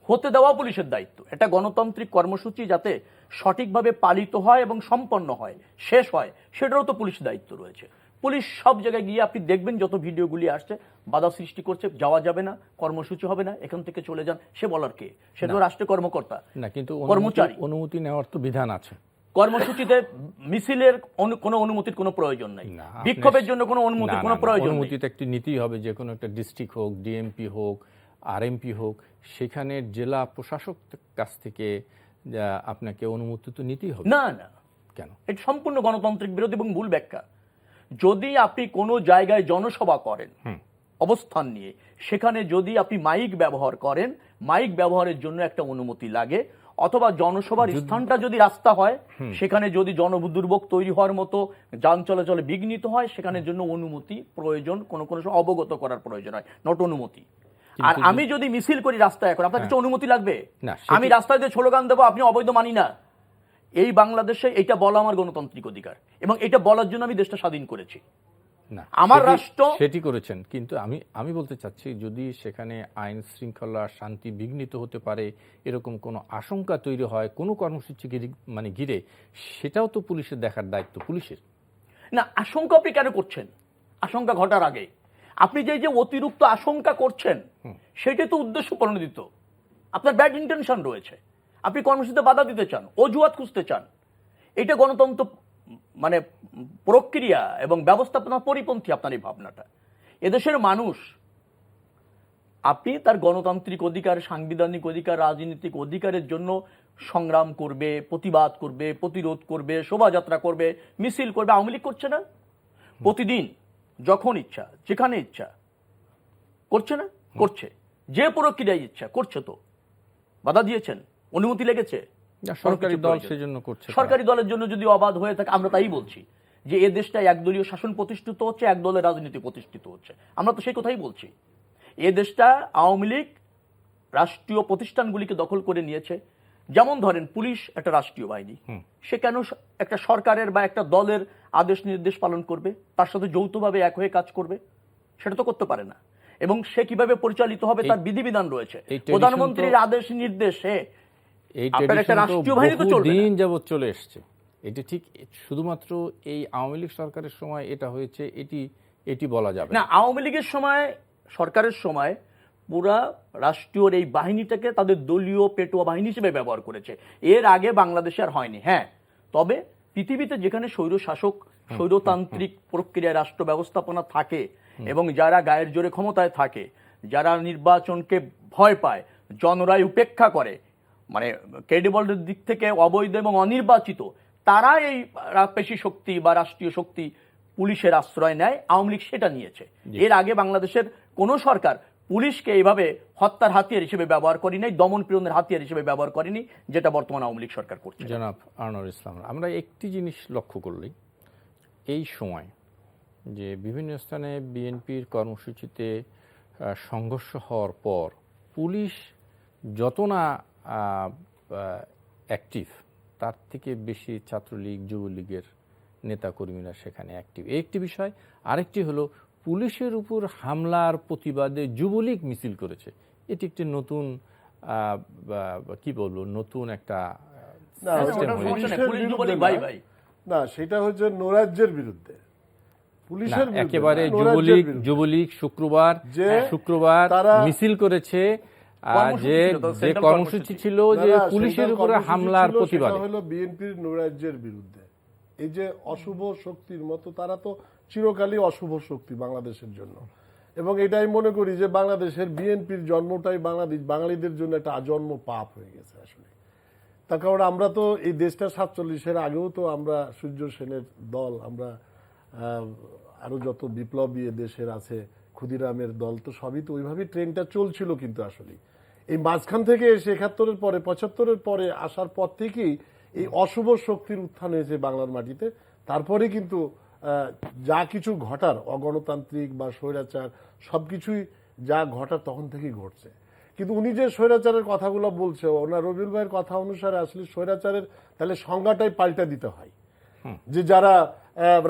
হতে দেওয়া পুলিশের দায়িত্ব। এটা গণতান্ত্রিক কর্মসূচি যাতে সঠিকভাবে পালিত হয় এবং সম্পন্ন হয়, শেষ হয়, সেটারও তো পুলিশ দায়িত্ব রয়েছে। পুলিশ সব জায়গায় গিয়ে আপনি দেখবেন যত ভিডিওগুলি আসছে, বাধা সৃষ্টি করছে, যাওয়া যাবে না, কর্মসূচি হবে না, এখান থেকে চলে যান। সে বলার কে? সে তো রাষ্ট্রীয় কর্মকর্তা না, কিন্তু কর্মচারী। অনুমতি নেওয়ার তো বিধান আছে। কর্মসূচিতে মিছিলের কোনো অনুমতির কোনো প্রয়োজন নাই, বিক্ষোভের জন্য কোনো অনুমতির কোনো প্রয়োজন নেই। অনুমতিতে একটি নীতি হবে, যে কোনো একটা ডিস্ট্রিক্ট হোক, ডিএমপি হোক, আরএমপি হোক, সেখানে জেলা প্রশাসক কাছ থেকে আপনাকে অনুমতি তো নিতেই হবে। না না, কেন? এটা সম্পূর্ণ গণতান্ত্রিক বিরোধী এবং ভুল ব্যাখ্যা। যদি আপনি কোনো জায়গায় জনসভা করেন অবস্থান নিয়ে, সেখানে যদি আপনি মাইক ব্যবহার করেন, মাইক ব্যবহারের জন্য একটা অনুমতি লাগে। অথবা জনসভার স্থানটা যদি রাস্তা হয়, সেখানে যদি জনদুর্ভোগ তৈরি হওয়ার মতো যান চলাচলে বিঘ্নিত হয়, সেখানের জন্য অনুমতি প্রয়োজন, কোনো সময় অবগত করার প্রয়োজন হয়, নট অনুমতি। আর আমি যদি মিছিল করি রাস্তায়, এখন আপনার কাছে অনুমতি লাগবে? আমি রাস্তায় দিয়ে স্লোগান দেবো, আপনি অবৈধ মানি না। এই বাংলাদেশে এটা বলা আমার গণতান্ত্রিক অধিকার, এবং এটা বলার জন্য আমি দেশটা স্বাধীন করেছি। না, আমার রাষ্ট্র সেটি করেছেন, কিন্তু আমি বলতে চাচ্ছি, যদি সেখানে আইন শৃঙ্খলা শান্তি বিঘ্নিত হতে পারে এরকম কোনো আশঙ্কা তৈরি হয় কোনো কর্মসূচি মানে ঘিরে, সেটাও তো পুলিশের দেখার দায়িত্ব পুলিশের। না, আশঙ্কা আপনি কেন করছেন? আশঙ্কা ঘটার আগে আপনি যে অতিরিক্ত আশঙ্কা করছেন, সেটাই তো উদ্দেশ্য প্রণোদিত। আপনার ব্যাড ইন্টেনশন রয়েছে, আপনি কর্মসূচিতে বাধা দিতে চান, অজুহাত খুঁজতে চান। এটা গণতন্ত্র মানে প্রক্রিয়া এবং ব্যবস্থাপনা পরিপন্থী আপনার এই ভাবনাটা। এদেশের মানুষ, আপনি তার গণতান্ত্রিক অধিকার, সাংবিধানিক অধিকার, রাজনৈতিক অধিকারের জন্য সংগ্রাম করবে, প্রতিবাদ করবে, প্রতিরোধ করবে, শোভাযাত্রা করবে, মিছিল করবে। আওয়ামী লীগ করছে না? প্রতিদিন যখন ইচ্ছা, যেখানে ইচ্ছা করছে না? করছে। যে প্রক্রিয়ায় ইচ্ছা করছে। তো বাধা দিয়েছেন, অনুমতি লেগেছে? না, সরকারি কোনো কিছু দল প্রয়োজন। সেজন্য করছে তারা। সরকারি দলের জন্য যদি অবাধ হয়ে থাকে, আমরা তাই বলছি যে এ দেশটা একদলীয় শাসন প্রতিষ্ঠিত হচ্ছে, এক দলের রাজনীতি প্রতিষ্ঠিত হচ্ছে। আমরা তো সেই কথাই বলছি। এ দেশটা আওয়ামী লীগ রাষ্ট্রীয় প্রতিষ্ঠানগুলিকে দখল করে নিয়েছে। যেমন ধরেন পুলিশ একটা রাষ্ট্রীয় বাহিনী, সে কেন একটা সরকারের বা একটা দলের আদেশ নির্দেশ পালন করবে, তার সাথে যৌথভাবে এক হয়ে কাজ করবে? সেটা তো করতে পারে না। এবং সে কিভাবে পরিচালিত হবে তার বিধিবিধান রয়েছে। এই tradition প্রধানমন্ত্রীর আদেশ নির্দেশে এই আপনার একটা ট্র্যাডিশন তো রাষ্ট্রীয় বাহিনী তো চলবে না। বহুদিন যাবৎ চলে এসছে। এটা ঠিক শুধুমাত্র এই আওয়ামী লীগ সরকারের সময় এটা হয়েছে, এটি বলা যাবে না, আওয়ামী লীগের সময়, সরকারের সময় পুরা রাষ্ট্রীয় এই বাহিনীটাকে তাদের দলীয় পেটোয়া বাহিনী হিসেবে ব্যবহার করেছে। এর আগে বাংলাদেশে আর হয়নি। হ্যাঁ, তবে পৃথিবীতে যেখানে স্বৈর শাসক, স্বৈরতান্ত্রিক প্রক্রিয়ায় রাষ্ট্র ব্যবস্থাপনা থাকে এবং যারা গায়ের জোরে ক্ষমতায় থাকে, যারা নির্বাচনকে ভয় পায়, জনরায় উপেক্ষা করে, মানে ক্রেডিবলের দিক থেকে অবৈধ এবং অনির্বাচিত, তারা এই পেশি শক্তি বা রাষ্ট্রীয় শক্তি পুলিশের আশ্রয় নেয়। আওয়ামী লীগ সেটা নিয়েছে। এর আগে বাংলাদেশের কোনো সরকার পুলিশকে এইভাবে হত্যার হাতিয়ার হিসেবে ব্যবহার করেনি, দমন পীড়নের হাতিয়ার হিসেবে ব্যবহার করেনি, যেটা বর্তমান আওয়ামী লীগ সরকার করছে। জনাব আনোয়ার ইসলাম, আমরা একটি জিনিস লক্ষ্য করলেই এই সময় যে বিভিন্ন স্থানে বিএনপির কর্মসূচিতে সংঘর্ষ হওয়ার পর পুলিশ যত না অ্যাক্টিভ, তার থেকে বেশি ছাত্রলীগ, যুবলীগের নেতাকর্মীরা সেখানে অ্যাক্টিভ। এই একটি বিষয়। আরেকটি হলো পুলিশের উপর হামলার প্রতিবাদে যুবলীগ মিছিল করেছে। এটি একটি নতুন কি বলবো, নতুন একটা না, system ওটা হয়েছে। পুলিশের পুলিশ বিরুদ্ধে যুবলীগ না। ভাই ভাই। না, সেটা হচ্ছে নৈরাজ্যের বিরুদ্ধে, পুলিশের না, বিরুদ্ধে একেবারে না, নৈরাজ্যের বিরুদ্ধে। যুবলীগ যে শুক্রবার তারা- মিছিল করেছে, কর্মসূচি যে ছিল তো, যে সেন্ট্রাল কর্মসূচি কর্মসূচি। ছিল না, যে না, পুলিশের সেটা উপরে কর্মসূচি হামলার ছিল, প্রতিবাদে। সেটা হলো বিএনপির নৈরাজ্যের বিরুদ্ধে। এই যে অশুভ শক্তির মতো, তারা তো চিরকালই অশুভ শক্তি বাংলাদেশের জন্য। এবং এটাই মনে করি যে বাংলাদেশের বিএনপির জন্মটাই বাঙালিদের জন্য একটা আজন্ম পাপ হয়ে গেছে আসলে। তার কারণ আমরা তো এই দেশটা 47-এর আগেও তো আমরা সূর্য সেনের দল, আমরা আরো যত বিপ্লবী দেশের আছে, ক্ষুদিরামের দল, তো সবই তো ওইভাবেই ট্রেনটা চলছিল। কিন্তু আসলে এই মাঝখান থেকে এসে 71-এর পরে, 75-এর পরে আসার পর থেকেই এই অশুভ শক্তির উত্থান হয়েছে বাংলার মাটিতে। তারপরে কিন্তু যা কিছু ঘটার, অগণতান্ত্রিক বা স্বৈরাচার সবকিছুই যা ঘটার তখন থেকেই ঘটছে। কিন্তু উনি যে স্বৈরাচারের কথাগুলো বলছে, ওনার রবিউল ভাইয়ের কথা অনুসারে আসলে স্বৈরাচারের তাহলে সংজ্ঞাটাই পাল্টা দিতে হয়। যে যারা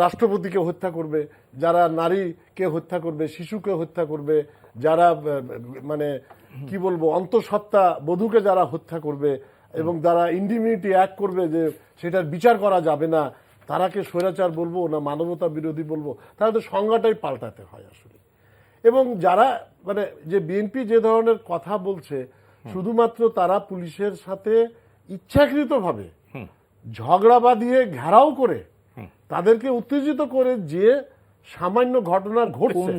রাষ্ট্রপতিকে হত্যা করবে, যারা নারীকে হত্যা করবে, শিশুকে হত্যা করবে, যারা মানে কি বলবো অন্তঃসত্ত্বা বধূকে যারা হত্যা করবে এবং যারা ইন্ডিমিউনিটি অ্যাক্ট করবে, যে সেটার বিচার করা যাবে না, তারাকে স্বৈরাচার বলবো না মানবতা বিরোধী বলবো, তাহলে তো সংজ্ঞাটাই পাল্টাতে হয় আসলে। এবং যারা মানে যে বিএনপি যে ধরনের কথা বলছে, শুধুমাত্র তারা পুলিশের সাথে ইচ্ছাকৃতভাবে ঝগড়া বাঁধিয়ে ঘেরাও করে তাদেরকে উত্তেজিত করে যে সামান্য ঘটনা ঘটছে,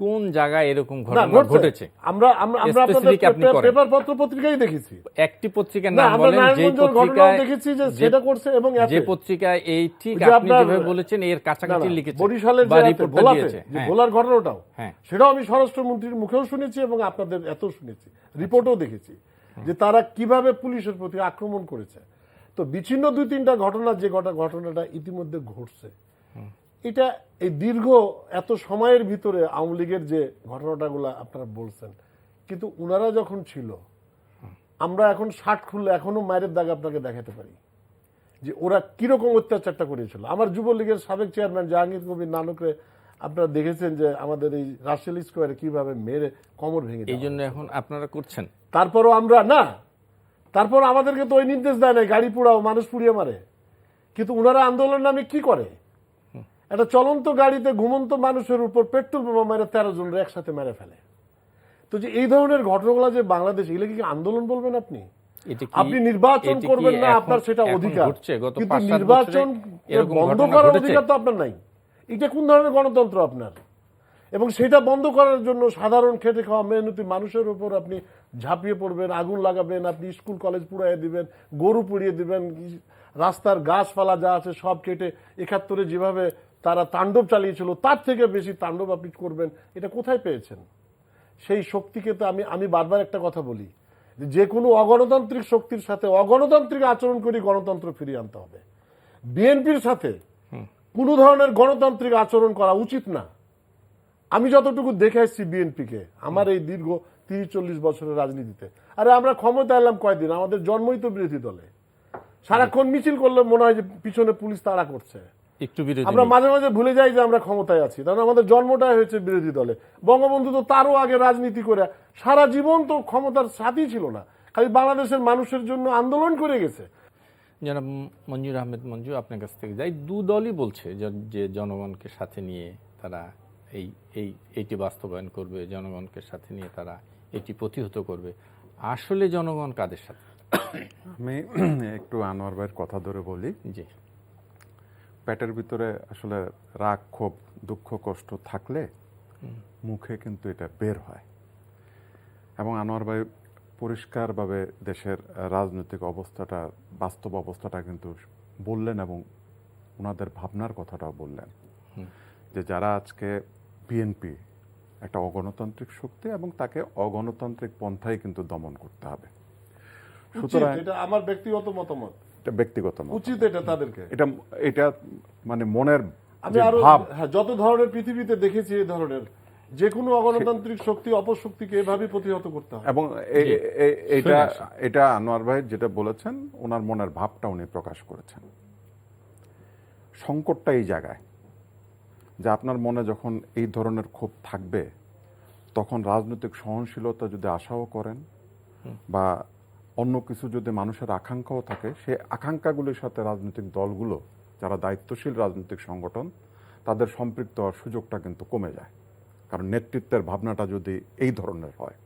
কোন জায়গায় এরকম না, ঘটনা ঘটছে। ঘটেছে আমরা আপনাদের Specific আপনি করেন। পেপার পত্র পত্রিকায় দেখেছি। একটি পত্রিকার না, নাম আমরা বলেন, যে নারায়ণগঞ্জের ঘটনাও পত্রিকায় দেখেছি যে সেটা করছে। এবং যে এতে- পত্রিকায় এই ঠিক যে আপনি আপনার- যেভাবে বলেছেন এর না, কাছাকাছি না, লিখেছে বরিশালের বা যে এতে রিপোর্টটা ভোলাতে দিয়েছে। যে হ্যাঁ। ভোলার ঘটনাটাও, হ্যাঁ। সেটাও আমি স্বরাষ্ট্রমন্ত্রীর মুখেও শুনেছি এবং আপনাদের এতও শুনেছি, রিপোর্টও দেখেছি যে তারা কিভাবে পুলিশের প্রতি আক্রমণ করেছে। তো বিচ্ছিন্ন 2-3টা ঘটনা, যে ঘটনাটা ইতিমধ্যে ঘটছে, এটা এই দীর্ঘ এত সময়ের ভিতরে আওয়ামী লীগের যে ঘটনাটাগুলো আপনারা বলছেন, কিন্তু উনারা যখন ছিল, আমরা এখন 60 খুললে এখনো মায়ের দাগ আপনাকে দেখাতে পারি যে ওরা কিরকম অত্যাচারটা করেছিল। আমার যুবলীগের সাবেক চেয়ারম্যান জাহাঙ্গীর কবির নানকরে আপনারা দেখেছেন যে আমাদের এই রাসেল স্কোয়ারে কিভাবে মেরে কোমর ভেঙে দেওয়া এই জন্য এখন আপনারা করছেন। তারপরও আমরা না, তারপর আমাদেরকে তো ওই নির্দেশ দেয় না, গাড়ি পুড়াও, মানুষ পুড়িয়ে মারে। কিন্তু উনারা আন্দোলন নামে কি করে, একটা চলন্ত গাড়িতে ঘুমন্ত মানুষের উপর পেট্রোল বোমা মেরে 13 জন একসাথে মেরে ফেলে। তো যে এই ধরনের ঘটনাগুলো যে বাংলাদেশ, এগুলো কি আন্দোলন বলবেন আপনি? আপনি নির্বাচন করবেন না, আপনার সেটা অধিকার, কিন্তু নির্বাচন বন্ধ করার অধিকার তো আপনার নাই। এটা কোন ধরনের গণতন্ত্র আপনার? এবং সেটা বন্ধ করার জন্য সাধারণ খেটে খাওয়া মেহনতি মানুষের উপর আপনি ঝাঁপিয়ে পড়বেন, আগুন লাগাবেন, আপনি স্কুল কলেজ পুড়িয়ে দিবেন, গরু পুড়িয়ে দিবেন, রাস্তার গাছপালা যা আছে সব কেটে 71-এ যেভাবে তারা তাণ্ডব চালিয়েছিল তার থেকে বেশি তাণ্ডব আপনি করবেন। এটা কোথায় পেয়েছেন? সেই শক্তিকে তো আমি বারবার একটা কথা বলি যে কোনো অগণতান্ত্রিক শক্তির সাথে অগণতান্ত্রিক আচরণ করে গণতন্ত্র ফিরিয়ে আনতে হবে। বিএনপির সাথে কোনো ধরনের গণতান্ত্রিক আচরণ করা উচিত না। আমি যতটুকু দেখে আসছি বিএনপিকে আমার এই দীর্ঘ 30-40 বছরের রাজনীতিতে, আরে আমরা ক্ষমতা এলাম কয়দিন, আমাদের জন্মই তো বিরোধী দলে। সারাক্ষণ মিছিল করলে মনে হয় যে পিছনে পুলিশ তাড়া করছে। একটু বিরোধী আমরা মাঝে মাঝে ভুলে যাই যে আমরা ক্ষমতায় আছি, কারণ আমাদের জন্মটাই হয়েছে বিরোধী দলে। বঙ্গবন্ধু তো তারও আগে রাজনীতি করে সারা জীবন তো ক্ষমতার সাথী ছিল না, খালি বাংলাদেশের মানুষের জন্য আন্দোলন করে গেছে। জনাব মঞ্জুর আহমেদ মঞ্জু, আপনার কাছ থেকে যাই। দু দলই বলছে যে জনগণকে সাথে নিয়ে তারা এইটি বাস্তবায়ন করবে, জনগণকে সাথে নিয়ে তারা এটি প্রতিহত করবে। আসলে জনগণ কাদের সাথে? আমি একটু আনোয়ার ভাইয়ের কথা ধরে বলি। জি, পেটের ভিতরে আসলে রাগ, ক্ষোভ, দুঃখ, কষ্ট থাকলে মুখে কিন্তু এটা বের হয়। এবং আনোয়ার ভাই পরিষ্কারভাবে দেশের রাজনৈতিক অবস্থাটা, বাস্তব অবস্থাটা কিন্তু বললেন এবং ওনাদের ভাবনার কথাটাও বললেন যে যারা আজকে বিএনপি একটা অগণতান্ত্রিক শক্তি এবং তাকে অগণতান্ত্রিক পন্থায় কিন্তু দমন করতে হবে। সুতরাং এটা আমার ব্যক্তিগত মতামত, এটা ব্যক্তিগত মত। উচিত এটা তাদেরকে, এটা মানে মনের আমি যে আরো ভাব, যত ধরনের পৃথিবীতে দেখেছি এই ধরনের যে কোনো অগণতান্ত্রিক শক্তি অপশক্তিকে এভাবেই প্রতিহত করতে হয়। এবং এটা আনোয়ার ভাই যেটা বলেছেন, ওনার মনের ভাবটা উনি প্রকাশ করেছেন। সংকটটা এই জায়গায় যে আপনার মনে যখন এই ধরনের ক্ষোভ থাকবে, তখন রাজনৈতিক সহনশীলতা যদি আশাও করেন বা অন্য কিছু যদি মানুষের আকাঙ্ক্ষাও থাকে, সেই আকাঙ্ক্ষাগুলির সাথে রাজনৈতিক দলগুলো যারা দায়িত্বশীল রাজনৈতিক সংগঠন, তাদের সম্পৃক্ত হওয়ার সুযোগটা কিন্তু কমে যায়। কারণ নেতৃত্বের ভাবনাটা যদি এই ধরনের হয়।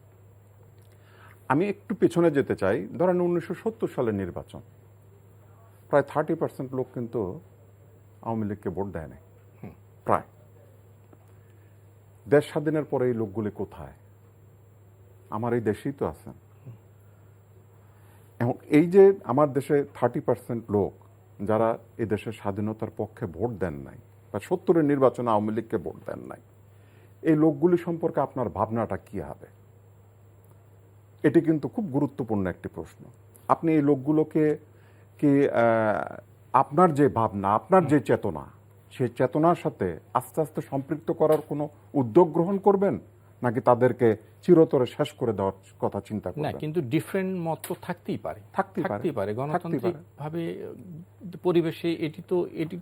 আমি একটু পেছনে যেতে চাই। ধরেন 1970 সালের নির্বাচন, প্রায় 30% লোক কিন্তু আওয়ামী লীগকে ভোট দেয় নাই। প্রায় দেশ স্বাধীনের পরে এই লোকগুলি কোথায়? আমার এই দেশেই তো আছেন। এবং এই যে আমার দেশে 30% লোক যারা এই দেশের স্বাধীনতার পক্ষে ভোট দেন নাই বা 70-এর নির্বাচনে আওয়ামী লীগকে ভোট দেন নাই, এই লোকগুলি সম্পর্কে আপনার ভাবনাটা কি হবে? এটি কিন্তু খুব গুরুত্বপূর্ণ একটি প্রশ্ন। আপনি এই লোকগুলোকে কি আপনার যে ভাবনা, আপনার যে চেতনা, সেই চেতনার সাথে আস্তে আস্তে সম্পৃক্ত করার কোনো উদ্যোগ গ্রহণ করবেন, নাকি তাদেরকে চিরতরে শেষ করে দেওয়ার কথা চিন্তা না, করবেন? কিন্তু ডিফারেন্ট মত তো থাকতেই পারে, থাকতেই পারে। গণতান্ত্রিক ভাবে পরিবেশে এটি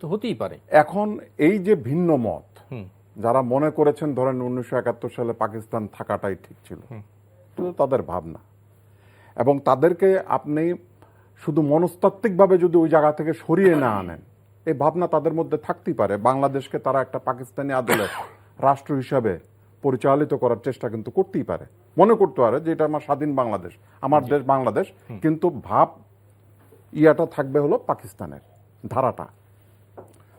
তো হতেই পারে। এখন এই যে ভিন্ন মত, যারা মনে করেছেন ধরেন 1971 সালে পাকিস্তান থাকাটাই ঠিক ছিল, তো তাদের ভাবনা, এবং তাদেরকে আপনি শুধু মনস্তাত্ত্বিকভাবে যদি ওই জায়গা থেকে সরিয়ে না আনেন, এই ভাবনা তাদের মধ্যে থাকতেই পারে। বাংলাদেশকে তারা একটা পাকিস্তানি আদলে রাষ্ট্র হিসাবে পরিচালিত করার চেষ্টা কিন্তু করতেই পারে, মনে করতে পারে যে এটা আমার স্বাধীন বাংলাদেশ, আমার দেশ বাংলাদেশ, কিন্তু ভাব ইয়াটা থাকবে হলো পাকিস্তানের ধারাটা।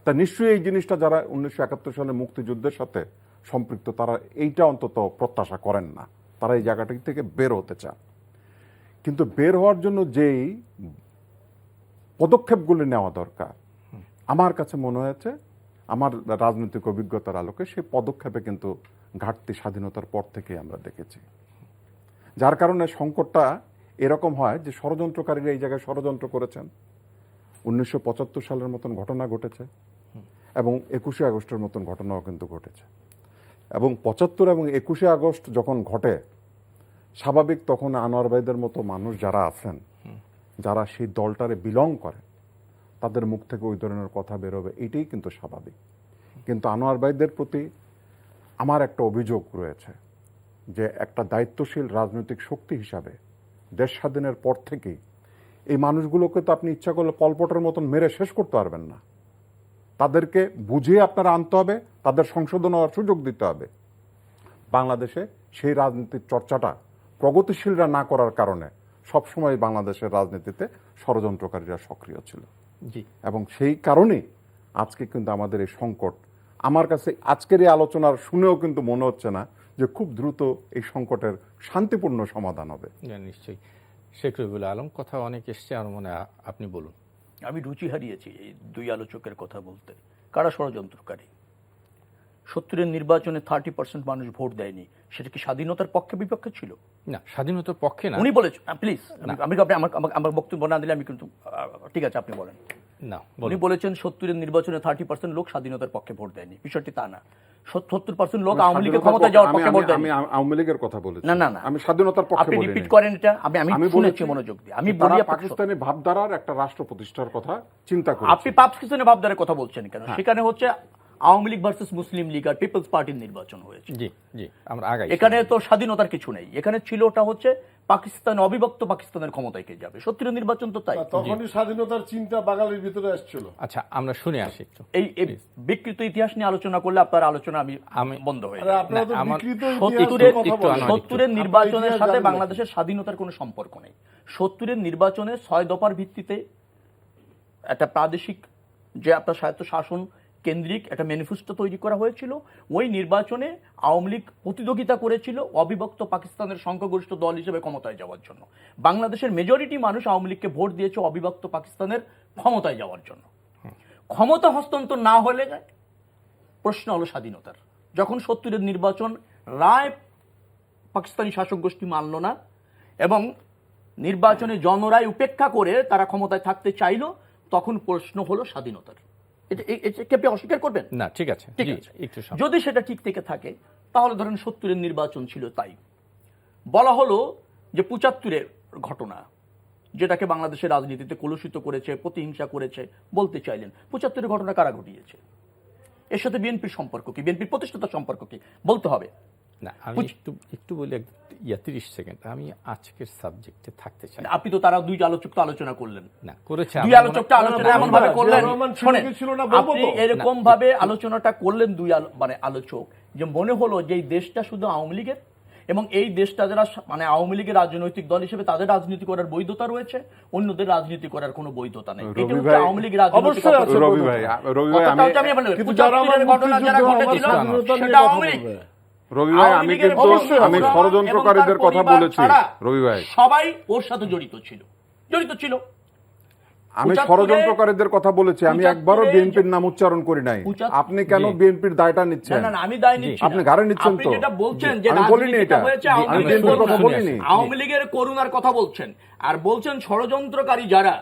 তা নিশ্চয়ই এই জিনিসটা যারা 1971 সালে মুক্তিযুদ্ধের সাথে সম্পৃক্ত, তারা এইটা অন্তত প্রত্যাশা করেন না, তারা এই জায়গাটি থেকে বের হতে চান। কিন্তু বের হওয়ার জন্য যেই পদক্ষেপগুলি নেওয়া দরকার, আমার কাছে মনে হয়েছে আমার রাজনৈতিক অভিজ্ঞতার আলোকে সেই পদক্ষেপে কিন্তু ঘাটতি স্বাধীনতার পর থেকে আমরা দেখেছি। যার কারণে সংকটটা এরকম হয় যে ষড়যন্ত্রকারীরা এই জায়গায় ষড়যন্ত্র করেছেন। 1975 সালের মতন ঘটনা ঘটেছে এবং 21শে আগস্টের মতন ঘটনাও কিন্তু ঘটেছে। এবং 75 এবং 21শে আগস্ট যখন ঘটে, স্বাভাবিক তখন আনোয়ার ভাইদের মতো মানুষ যারা আছেন, যারা সেই দলটারে বিলং করে, তাদের মুখ থেকে ওই ধরনের কথা বেরোবে, এটাই কিন্তু স্বাভাবিক। কিন্তু আনোয়ার ভাইদের প্রতি আমার একটা অভিযোগ রয়েছে যে একটা দায়িত্বশীল রাজনৈতিক শক্তি হিসাবে দেশ স্বাধীনের পর থেকেই এই মানুষগুলোকে তো আপনি ইচ্ছা করলে পলপটের মতন মেরে শেষ করতে পারবেন না। তাদেরকে বুঝিয়ে আপনারা আনতে হবে, তাদের সংশোধন হওয়ার সুযোগ দিতে হবে। বাংলাদেশে সেই রাজনীতির চর্চাটা প্রগতিশীলরা না করার কারণে সবসময় বাংলাদেশের রাজনীতিতে ষড়যন্ত্রকারীরা সক্রিয় ছিল। এবং সেই কারণেই আজকে কিন্তু আমাদের এই সংকট, আমার কাছে আজকের এই আলোচনার শুনেও কিন্তু মনে হচ্ছে না যে খুব দ্রুত এই সংকটের শান্তিপূর্ণ সমাধান হবে। নিশ্চয়ই। শেখ রবিউল আলম, কথা অনেক এসছে, আর মনে আপনি বলুন। আমি রুচি হারিয়েছি এই দুই আলোচকের কথা বলতে। কারা ষড়যন্ত্রকারী? 70-এর নির্বাচনে 30% মানুষ ভোট দেয়নি, সেটা কি স্বাধীনতার পক্ষে বিপক্ষে ছিল? না, স্বাধীনতার পক্ষে না। উনি বলেছেন, প্লিজ আমি আমার বক্তব্য না দিলে আমি কিন্তু ঠিক আছে আপনি বলেন। না, উনি বলেছেন 70-এর নির্বাচনে 30% লোক স্বাধীনতার পক্ষে ভোট দেয়নি। বিষয়টি তা না, 70% লোক আওয়ামী লীগের ক্ষমতায় যাওয়ার পক্ষে ভোট দেয়নি। আমি আওয়ামী লীগের কথা বলেছি। না না না, আমি স্বাধীনতার পক্ষে আপনি বলিনি। রিপিট করেন এটা, আমি শুনেছি মনোযোগ দিয়ে। আমি বলি পাকিস্তানি ভাবধারার একটা রাষ্ট্র প্রতিষ্ঠার কথা চিন্তা করি। আপনি পাকিস্তানের ভাবধারার কথা বলছেন কেন? সেখানে হচ্ছে আওয়ামী লীগ ভার্সেস মুসলিম লীগ আর পিপলস পার্টির নির্বাচন হয়েছে। জি জি, আমরা আগাই। এখানে তো স্বাধীনতার কিছু নেই, এখানে ছিল ওটা হচ্ছে পাকিস্তান, অবিভক্ত পাকিস্তানের ক্ষমতায় কে যাবে। 70-এর নির্বাচন তো তাই। তখনই স্বাধীনতার চিন্তা বাঙালির ভিতরে আসছিল। আচ্ছা, আমরা শুনে আসি একটু। এই বিকৃত ইতিহাস নিয়ে আলোচনা করলে আপনার আলোচনা আমি বন্ধ হয়ে যাবে। আপনারা তো না, আমার বিকৃত 70-এর ইতিহাসের কথা বলেন। 70-এর নির্বাচনের সাথে বাংলাদেশের স্বাধীনতার কোনো সম্পর্ক নেই। 70-এর নির্বাচনে 6 দফার ভিত্তিতে একটা প্রাদেশিক যে আপনার স্বায়ত্ত শাসন কেন্দ্রিক একটা ম্যানিফেস্টো তৈরি করা হয়েছিল। ওই নির্বাচনে আওয়ামী লীগ প্রতিযোগিতা করেছিল অবিভক্ত পাকিস্তানের সংখ্যাগরিষ্ঠ দল হিসেবে ক্ষমতায় যাওয়ার জন্য। বাংলাদেশের মেজরিটি মানুষ আওয়ামী লীগকে ভোট দিয়েছে অবিভক্ত পাকিস্তানের ক্ষমতায় যাওয়ার জন্য। ক্ষমতা হস্তান্তর না হলে প্রশ্ন হলো স্বাধীনতার। যখন 70-এর নির্বাচন রায় পাকিস্তানি শাসক গোষ্ঠী মানল না এবং নির্বাচনে জনরায় উপেক্ষা করে তারা ক্ষমতায় থাকতে চাইল, তখন প্রশ্ন হলো স্বাধীনতার। এটা কে অস্বীকার করবেন? না, ঠিক আছে, ঠিক জি, আছে। একটু যদি সেটা ঠিক থেকে থাকে তাহলে ধরেন 70-এর নির্বাচন ছিল তাই। বলা হলো যে 75-এর ঘটনা যেটাকে বাংলাদেশের রাজনীতিতে কলুষিত করেছে, প্রতিহিংসা করেছে বলতে চাইলেন। 75-এর ঘটনা কারা ঘটিয়েছে? এর সাথে বিএনপির সম্পর্ক কি, বিএনপির প্রতিষ্ঠাতা সম্পর্ক কি বলতে হবে। না, আমি একটু বলি 30 সেকেন্ড। আমি আজকের সাবজেক্টে থাকতে চাই। আপনি তো তারা দুই আলোচক তো আলোচনা করলেন না, করেছে দুই আলোচকটা আলোচনা এমন ভাবে করলেন, শোনেন আপনি এরকম ভাবে আলোচনাটা করলেন দুই আলোচক, যে মনে হলো যে এই দেশটা শুধু আওয়ামী লীগের এবং এই দেশটা যারা মানে আওয়ামী লীগের রাজনৈতিক দল হিসেবে তাদের রাজনীতি করার বৈধতা রয়েছে, অন্যদের রাজনীতি করার কোনো বৈধতা নেই। এটা হচ্ছে আওয়ামী লীগের রাজনীতি। রবি ভাই, ঘটনা যারা ঘটেছিল সেটা আওয়ামী লীগ। রবি ভাই, আমি ষড়যন্ত্রকারীদের কথা বলেছি। রবি ভাই, সবাই ওর সাথে জড়িত ছিল। আমি ষড়যন্ত্রকারীদের কথা বলেছি, আমি একবারও বিএনপির নাম উচ্চারণ করি নাই। আপনি কেন বিএনপির দায়টা নিচ্ছেন? না, আমি দায় নিচ্ছি। আপনি ঘাড়ে নিচ্ছেন তো। আপনি যেটা বলছেন যে আমি বলিনি এটা, আমি বিএনপির কথা বলিনি। আওয়ামী লীগের করুণার কথা বলছেন আর বলছেন ষড়যন্ত্রকারী যারা।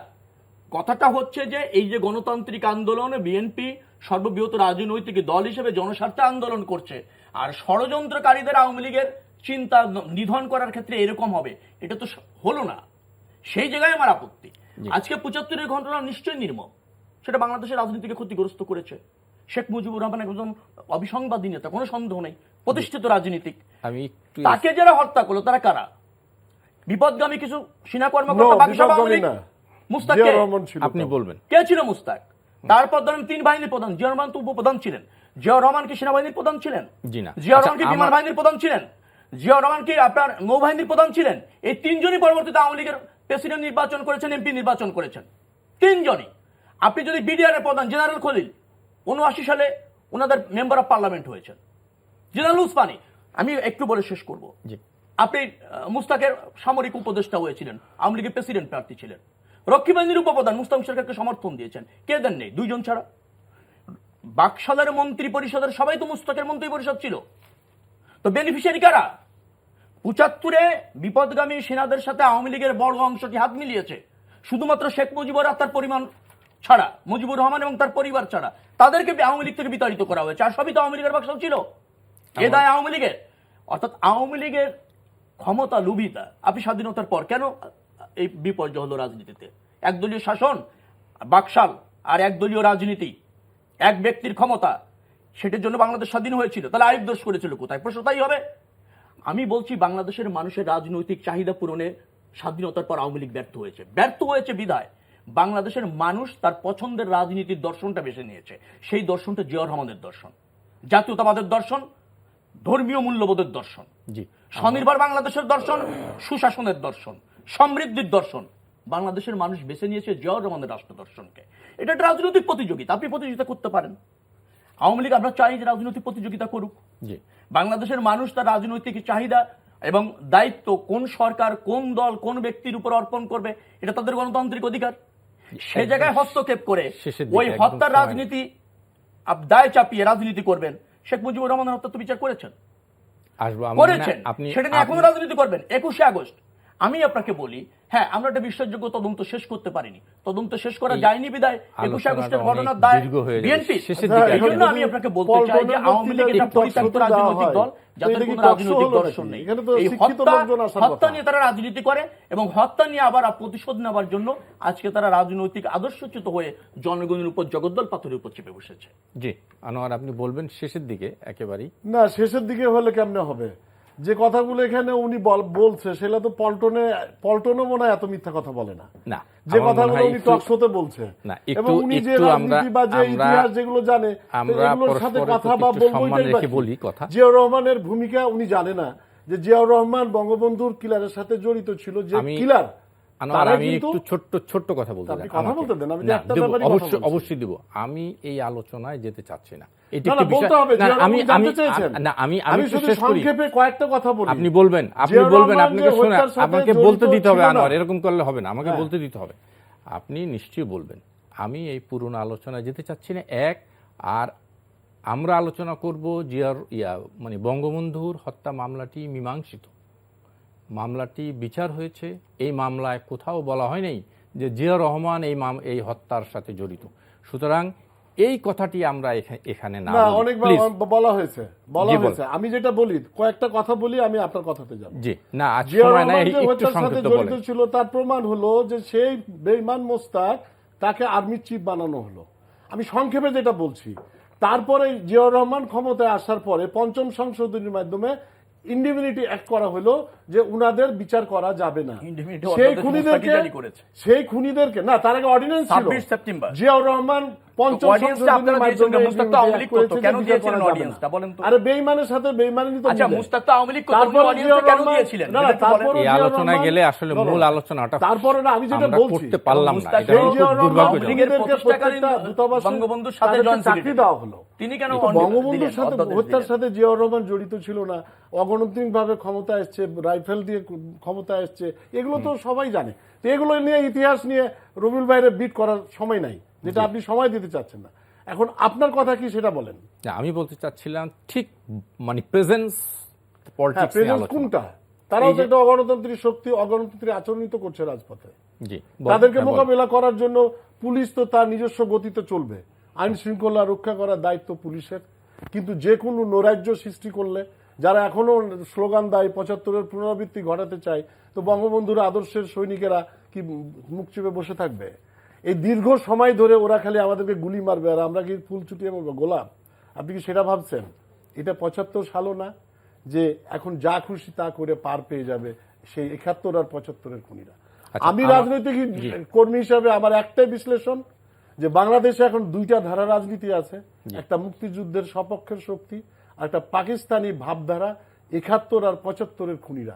কথাটা হচ্ছে যে এই যে গণতান্ত্রিক আন্দোলনে বিএনপি সর্ববৃহৎ রাজনৈতিক দল হিসেবে জনস্বার্থে আন্দোলন করছে, আর ষড়যন্ত্রকারীদের আওয়ামী লীগের চিন্তা নিধন করার ক্ষেত্রে এরকম হবে, এটা তো হলো না। সেই জায়গায় আমার আপত্তি। আজকে 75-এর ঘটনা নিশ্চয়ই নির্মম, সেটা বাংলাদেশের রাজনীতিকে ক্ষতিগ্রস্ত করেছে। শেখ মুজিবুর রহমান একজন অবিসংবাদী নেতা, কোনো সন্দেহ নেই, প্রতিষ্ঠিত রাজনীতিক। তাকে যারা হত্যা করলো তারা কারা? বিপদগামী কিছু সেনা কর্মকর্তা। মুস্তাক আপনি বলবেন কে ছিল মুস্তাক? তারপর ধরেন 3 বাহিনীর প্রধান, জিয়াউর রহমান তো উপপ্রধান ছিলেন। জিয়াউর রহমান কি সেনাবাহিনীর প্রধান ছিলেন? জি না। জিয়াউর রহমান কি বিমান বাহিনীর প্রধান ছিলেন? জিয়াউর রহমান কি আপনার নৌবাহিনীর প্রধান ছিলেন? এই 3 জনই পরবর্তীতে আওয়ামী লীগের প্রেসিডেন্ট নির্বাচন করেছেন, এমপি নির্বাচন করেছেন, 3 জনই। আপনি যদি বিডিআর এর প্রধান জেনারেল খলিল 79 সালে ওনাদের মেম্বার অফ পার্লামেন্ট হয়েছেন, জেনারেল উসমানী। আমি একটু বলে শেষ করব। আপনি মুস্তাকের সামরিক উপদেষ্টা হয়েছিলেন, আওয়ামী লীগের প্রেসিডেন্ট প্রার্থী ছিলেন। রক্ষী বাহিনীর উপপ্রধান মুস্তাক সরকারকে সমর্থন দিয়েছেন, কে দেন নেই? 2 জন ছাড়া। বাকশালের মন্ত্রী পরিষদের সবাই তো মুস্তাকের মন্ত্রী পরিষদ ছিল। তো বেনিফিশিয়ারি কারা? 75-এ বিপদগামী সেনাদের সাথে আওয়ামী লীগের বড় অংশটি হাত মিলিয়েছে, শুধুমাত্র শেখ মুজিবুর আর তার পরিমাণ ছাড়া, মুজিবুর রহমান এবং তার পরিবার ছাড়া তাদেরকে আওয়ামী লীগ থেকে বিতাড়িত করা হয়েছে। আর সবই তো আওয়ামী লীগের বাকশাল ছিল, এ দায় আওয়ামী লীগের। অর্থাৎ আওয়ামী লীগের ক্ষমতা লুভিতা। আপনি স্বাধীনতার পর কেন এই বিপর্যয় হলো রাজনীতিতে? একদলীয় শাসন, বাকশাল আর একদলীয় রাজনীতি, এক ব্যক্তির ক্ষমতা, সেটার জন্য বাংলাদেশ স্বাধীন হয়েছিল। তাহলে আরেক দোষ করেছিল কোথায়? প্রশ্ন তাই হবে। আমি বলছি বাংলাদেশের মানুষের রাজনৈতিক চাহিদা পূরণে স্বাধীনতার পর আওয়ামী লীগ ব্যর্থ হয়েছে বিধায় বাংলাদেশের মানুষ তার পছন্দের রাজনীতির দর্শনটা বেছে নিয়েছে। সেই দর্শনটা জিয়াউর রহমানের দর্শন, জাতীয়তাবাদের দর্শন, ধর্মীয় মূল্যবোধের দর্শন, স্বনির্ভর বাংলাদেশের দর্শন, সুশাসনের দর্শন, সমৃদ্ধির দর্শন। বাংলাদেশের মানুষ বেছে নিয়েছে জিয়াউর রহমানের রাষ্ট্র দর্শনকে। এটা একটা রাজনৈতিক প্রতিযোগিতা, আপনি প্রতিযোগিতা করতে পারেন। আওয়ামী লীগ আমরা চাই যে রাজনৈতিক প্রতিযোগিতা করুক। বাংলাদেশের মানুষ তার রাজনৈতিক চাহিদা এবং দায়িত্ব কোন সরকার, কোন দল, কোন ব্যক্তির উপর অর্পণ করবে, এটা তাদের গণতান্ত্রিক অধিকার। সে জায়গায় হস্তক্ষেপ করে ওই হত্যার রাজনীতি দায় চাপিয়ে রাজনীতি করবেন, শেখ মুজিবুর রহমানের হত্যা তো বিচার করেছেন, আসবো করেছেন, আপনি সেটা নিয়ে এখনো রাজনীতি করবেন। 21শে আগস্ট আমি আপনাকে বলি, হ্যাঁ আমরা একটা বিশ্বাসযোগ্য তদন্ত শেষ করতে পারিনি, তদন্ত শেষ করা যায়নি বিদায় 21শে আগস্টের ঘটনার দায় বিএনপি। এই জন্য আমি আপনাকে বলতে চাই যে আওয়ামী লীগ একটা পরিত্যক্ত রাজনৈতিক দল যাদের কোনো রাজনৈতিক দর্শন নেই। এই হত্যা নিয়ে তারা রাজনীতি করে এবং হত্যা নিয়ে আবার প্রতিশোধ নেওয়ার জন্য আজকে তারা রাজনৈতিক আদর্শচ্যুত হয়ে জনগণের উপর জগদ্দল পাথরের উপর চেপে বসেছে। জি আনোয়ার, আপনি বলবেন শেষের দিকে একেবারেই। না, শেষের দিকে হলে কেমনে হবে? যে কথাগুলো এখানে উনি বলছে সেটা তো পল্টনও মনে হয় এত মিথ্যা কথা বলে না, না যে কথাগুলো উনি টক শোতে বলছে না, এবং উনি যে রাজনীতি বা যে ইতিহাস যেগুলো জানে এগুলোর সাথে কথা বা বলি কথা। জিয়াউর রহমানের ভূমিকা উনি জানে না যে জিয়াউর রহমান বঙ্গবন্ধুর কিলারের সাথে জড়িত ছিল, যে কিলার। আমি একটু ছোট্ট কথা বলতে দেন, কথা বলতে দেন, আমি একটা ব্যাপারে অবশ্যই দিব। আমি এই আলোচনায় যেতে চাচ্ছি না, এটা না, একটা বিষয় বলতে হবে। আমি শুধু সংক্ষেপে কয়েকটা কথা বলি। আপনি বলবেন আপনাকে শুনে আপনাকে বলতে দিতে হবে আনোয়ার, এরকম করলে হবে না, আমাকে বলতে দিতে হবে। আপনি নিশ্চয়ই বলবেন। আমি এই পুরনো আলোচনায় যেতে চাচ্ছি না। আর আমরা আলোচনা করব জিয়ার মানে বঙ্গবন্ধুর হত্যা মামলাটি মীমাংসিত, মামলাটি বিচার হয়েছে। এই মামলায় কোথাও বলা হয় নাই যে জিয়াউর রহমান এই হত্যার সাথে জড়িত। সুতরাং এই কথাটি আমরা এখানে না অনেক বলা হয়েছে। আমি যেটা বলি, কয়েকটা কথা বলি, আমি আপনার কথাতে যাব। জি না, আজ সময় নাই, একটু সংক্ষেপে বলেন। ছিল তার প্রমাণ হলো যে সেই বেঈমান মোস্তাক তাকে আর্মি চিফ বানানো হলো। আমি সংক্ষেপে যেটা বলছি, তারপরে জিয়াউর রহমান ক্ষমতায় আসার পরে পঞ্চম সংশোধনীর মাধ্যমে ইন্ডিমিনিটি অ্যাক্ট করা হলো যে উনাদের বিচার করা যাবে না। সেই খুনিদেরকে না, তার আগে অর্ডিন্যান্স ছিল 26 সেপ্টেম্বর। জিয়াউর রহমান পঞ্চম সংশোধনীর মাধ্যমে আরে বেঈমানের সাথে বেঈমানি তো আচ্ছা, মুস্তাক তো আওয়ামী লীগ কেন দিয়েছিলেন? না, তারপর এই আলোচনায় গেলে আসলে মূল আলোচনাটা তারপরে না, আমি যেটা বলছি করতে পারলাম না, এটা খুব দুর্ভাগ্যজনক। বঙ্গবন্ধুর সাথে চাকরি দেওয়া হলো, তিনি কেন বঙ্গবন্ধুর সাথে হত্যার সাথে জিয়াউর রহমান জড়িত ছিল না? অগণতান্ত্রিকভাবে ক্ষমতা এসছে, রাইফেল দিয়ে ক্ষমতা এসছে, এগুলো তো সবাই জানে। তো এগুলো নিয়ে ইতিহাস নিয়ে রবিউল ভাইরে বিট করার সময় নাই, যেটা আপনি সময় দিতে চাচ্ছেন না। এখন আপনার কথা কি সেটা বলেন। আমি বলতে চাচ্ছিলাম ঠিক মানে প্রেজেন্স পলিটিক্স কোনটা? তারাও তো একটা অগণতান্ত্রিক শক্তি, অগণতান্ত্রিক আচরণিত করছে রাজপথে। তাদেরকে মোকাবেলা করার জন্য পুলিশ তো তার নিজস্ব গতিতে চলবে, আইন শৃঙ্খলা রক্ষা করার দায়িত্ব পুলিশের। কিন্তু যে কোনো নৈরাজ্য সৃষ্টি করলে, যারা এখনো স্লোগান দেয় 75-এর পুনরাবৃত্তি ঘটাতে চায়, তো বঙ্গবন্ধুর আদর্শের সৈনিকেরা কি মুখ চেপে বসে থাকবে? এই দীর্ঘ সময় ধরে ওরা খালি আমাদেরকে গুলি মারবে আর আমরা কি ফুল ছুটিয়ে মারবো গোলাপ? আপনি কি সেটা ভাবছেন? এটা 75 সালও না যে এখন যা খুশি তা করে পার পেয়ে যাবে সেই 71 আর 75-এর খুনিরা। আমি রাজনৈতিক কর্মী হিসাবে আমার একটাই বিশ্লেষণ যে বাংলাদেশে এখন দুইটা ধারা রাজনীতি আছে, একটা মুক্তিযুদ্ধের সপক্ষের শক্তি আর একটা পাকিস্তানি ভাবধারা 71 আর 75-এর খুনিরা।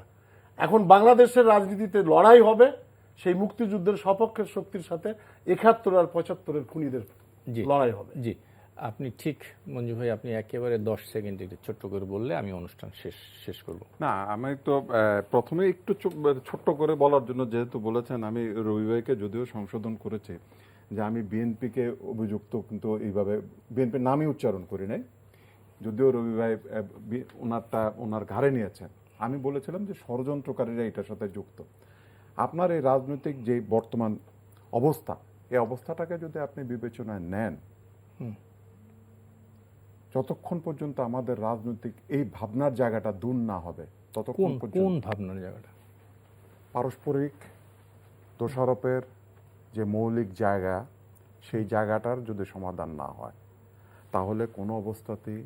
এখন বাংলাদেশের রাজনীতিতে লড়াই হবে সেই মুক্তিযুদ্ধের সপক্ষের শক্তির সাথে 71 আর 75-এর খুনিদের লড়াই হবে। জি, আপনি ঠিক মঞ্জু ভাই, আপনি একেবারে 10 সেকেন্ড ছোট্ট করে বললে আমি অনুষ্ঠান শেষ করব। না, আমি তো প্রথমে একটু ছোট্ট করে বলার জন্য, যেহেতু বলেছেন, আমি রবি ভাইকে যদিও সংশোধন করেছি যে আমি বিএনপিকে অভিযুক্ত কিন্তু এইভাবে বিএনপির নামই উচ্চারণ করি নাই, যদিও রবি ভাই ওনার ঘাড়ে নিয়েছেন। আমি বলেছিলাম যে ষড়যন্ত্রকারীরা এটার সাথে যুক্ত। আপনার এই রাজনৈতিক যে বর্তমান অবস্থা, এই অবস্থাটাকে যদি আপনি বিবেচনায় নেন, যতক্ষণ পর্যন্ত আমাদের রাজনৈতিক এই ভাবনার জায়গাটা দূর না হবে ততক্ষণ পর্যন্ত। কোন ভাবনার জায়গাটা? পারস্পরিক দোষারোপের যে মৌলিক জায়গা, সেই জায়গাটার যদি সমাধান না হয়, তাহলে কোনো অবস্থাতেই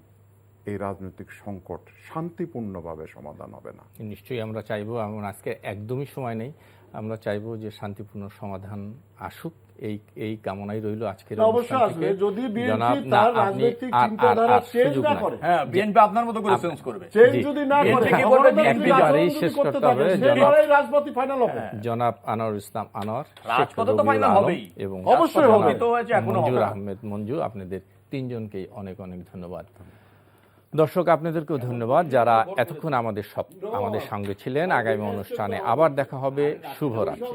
এই রাজনৈতিক সংকট শান্তিপূর্ণভাবে সমাধান হবে না। নিশ্চয়ই আমরা চাইবো, এমন আজকে একদমই সময় নেই, আমরা চাইবো যে শান্তিপূর্ণ সমাধান আসুক, এই কামনাই রইল আজকের অবশ্যই আসবে যদি বিএনপি তার রাজনৈতিক চিন্তাধারা চেঞ্জ না করে। হ্যাঁ, বিএনপি আপনার মতো করে চেঞ্জ করবে। চেঞ্জ যদি না করে একেবারেই শেষ করতে হবে। রাজপথই ফাইনাল হবে। জনাব আনোয়ার ইসলাম আনোয়ার, রাজপথে তো ফাইনাল হবেই এবং অবশ্যই হবে। তো হয়েছে, এখনো মঞ্জুর আহমেদ মঞ্জু, আপনাদের তিনজনকেই অনেক অনেক ধন্যবাদ। দর্শক, আপনাদেরকেও ধন্যবাদ যারা এতক্ষণ আমাদের সঙ্গে ছিলেন। আগামী অনুষ্ঠানে আবার দেখা হবে। শুভরাত্রি।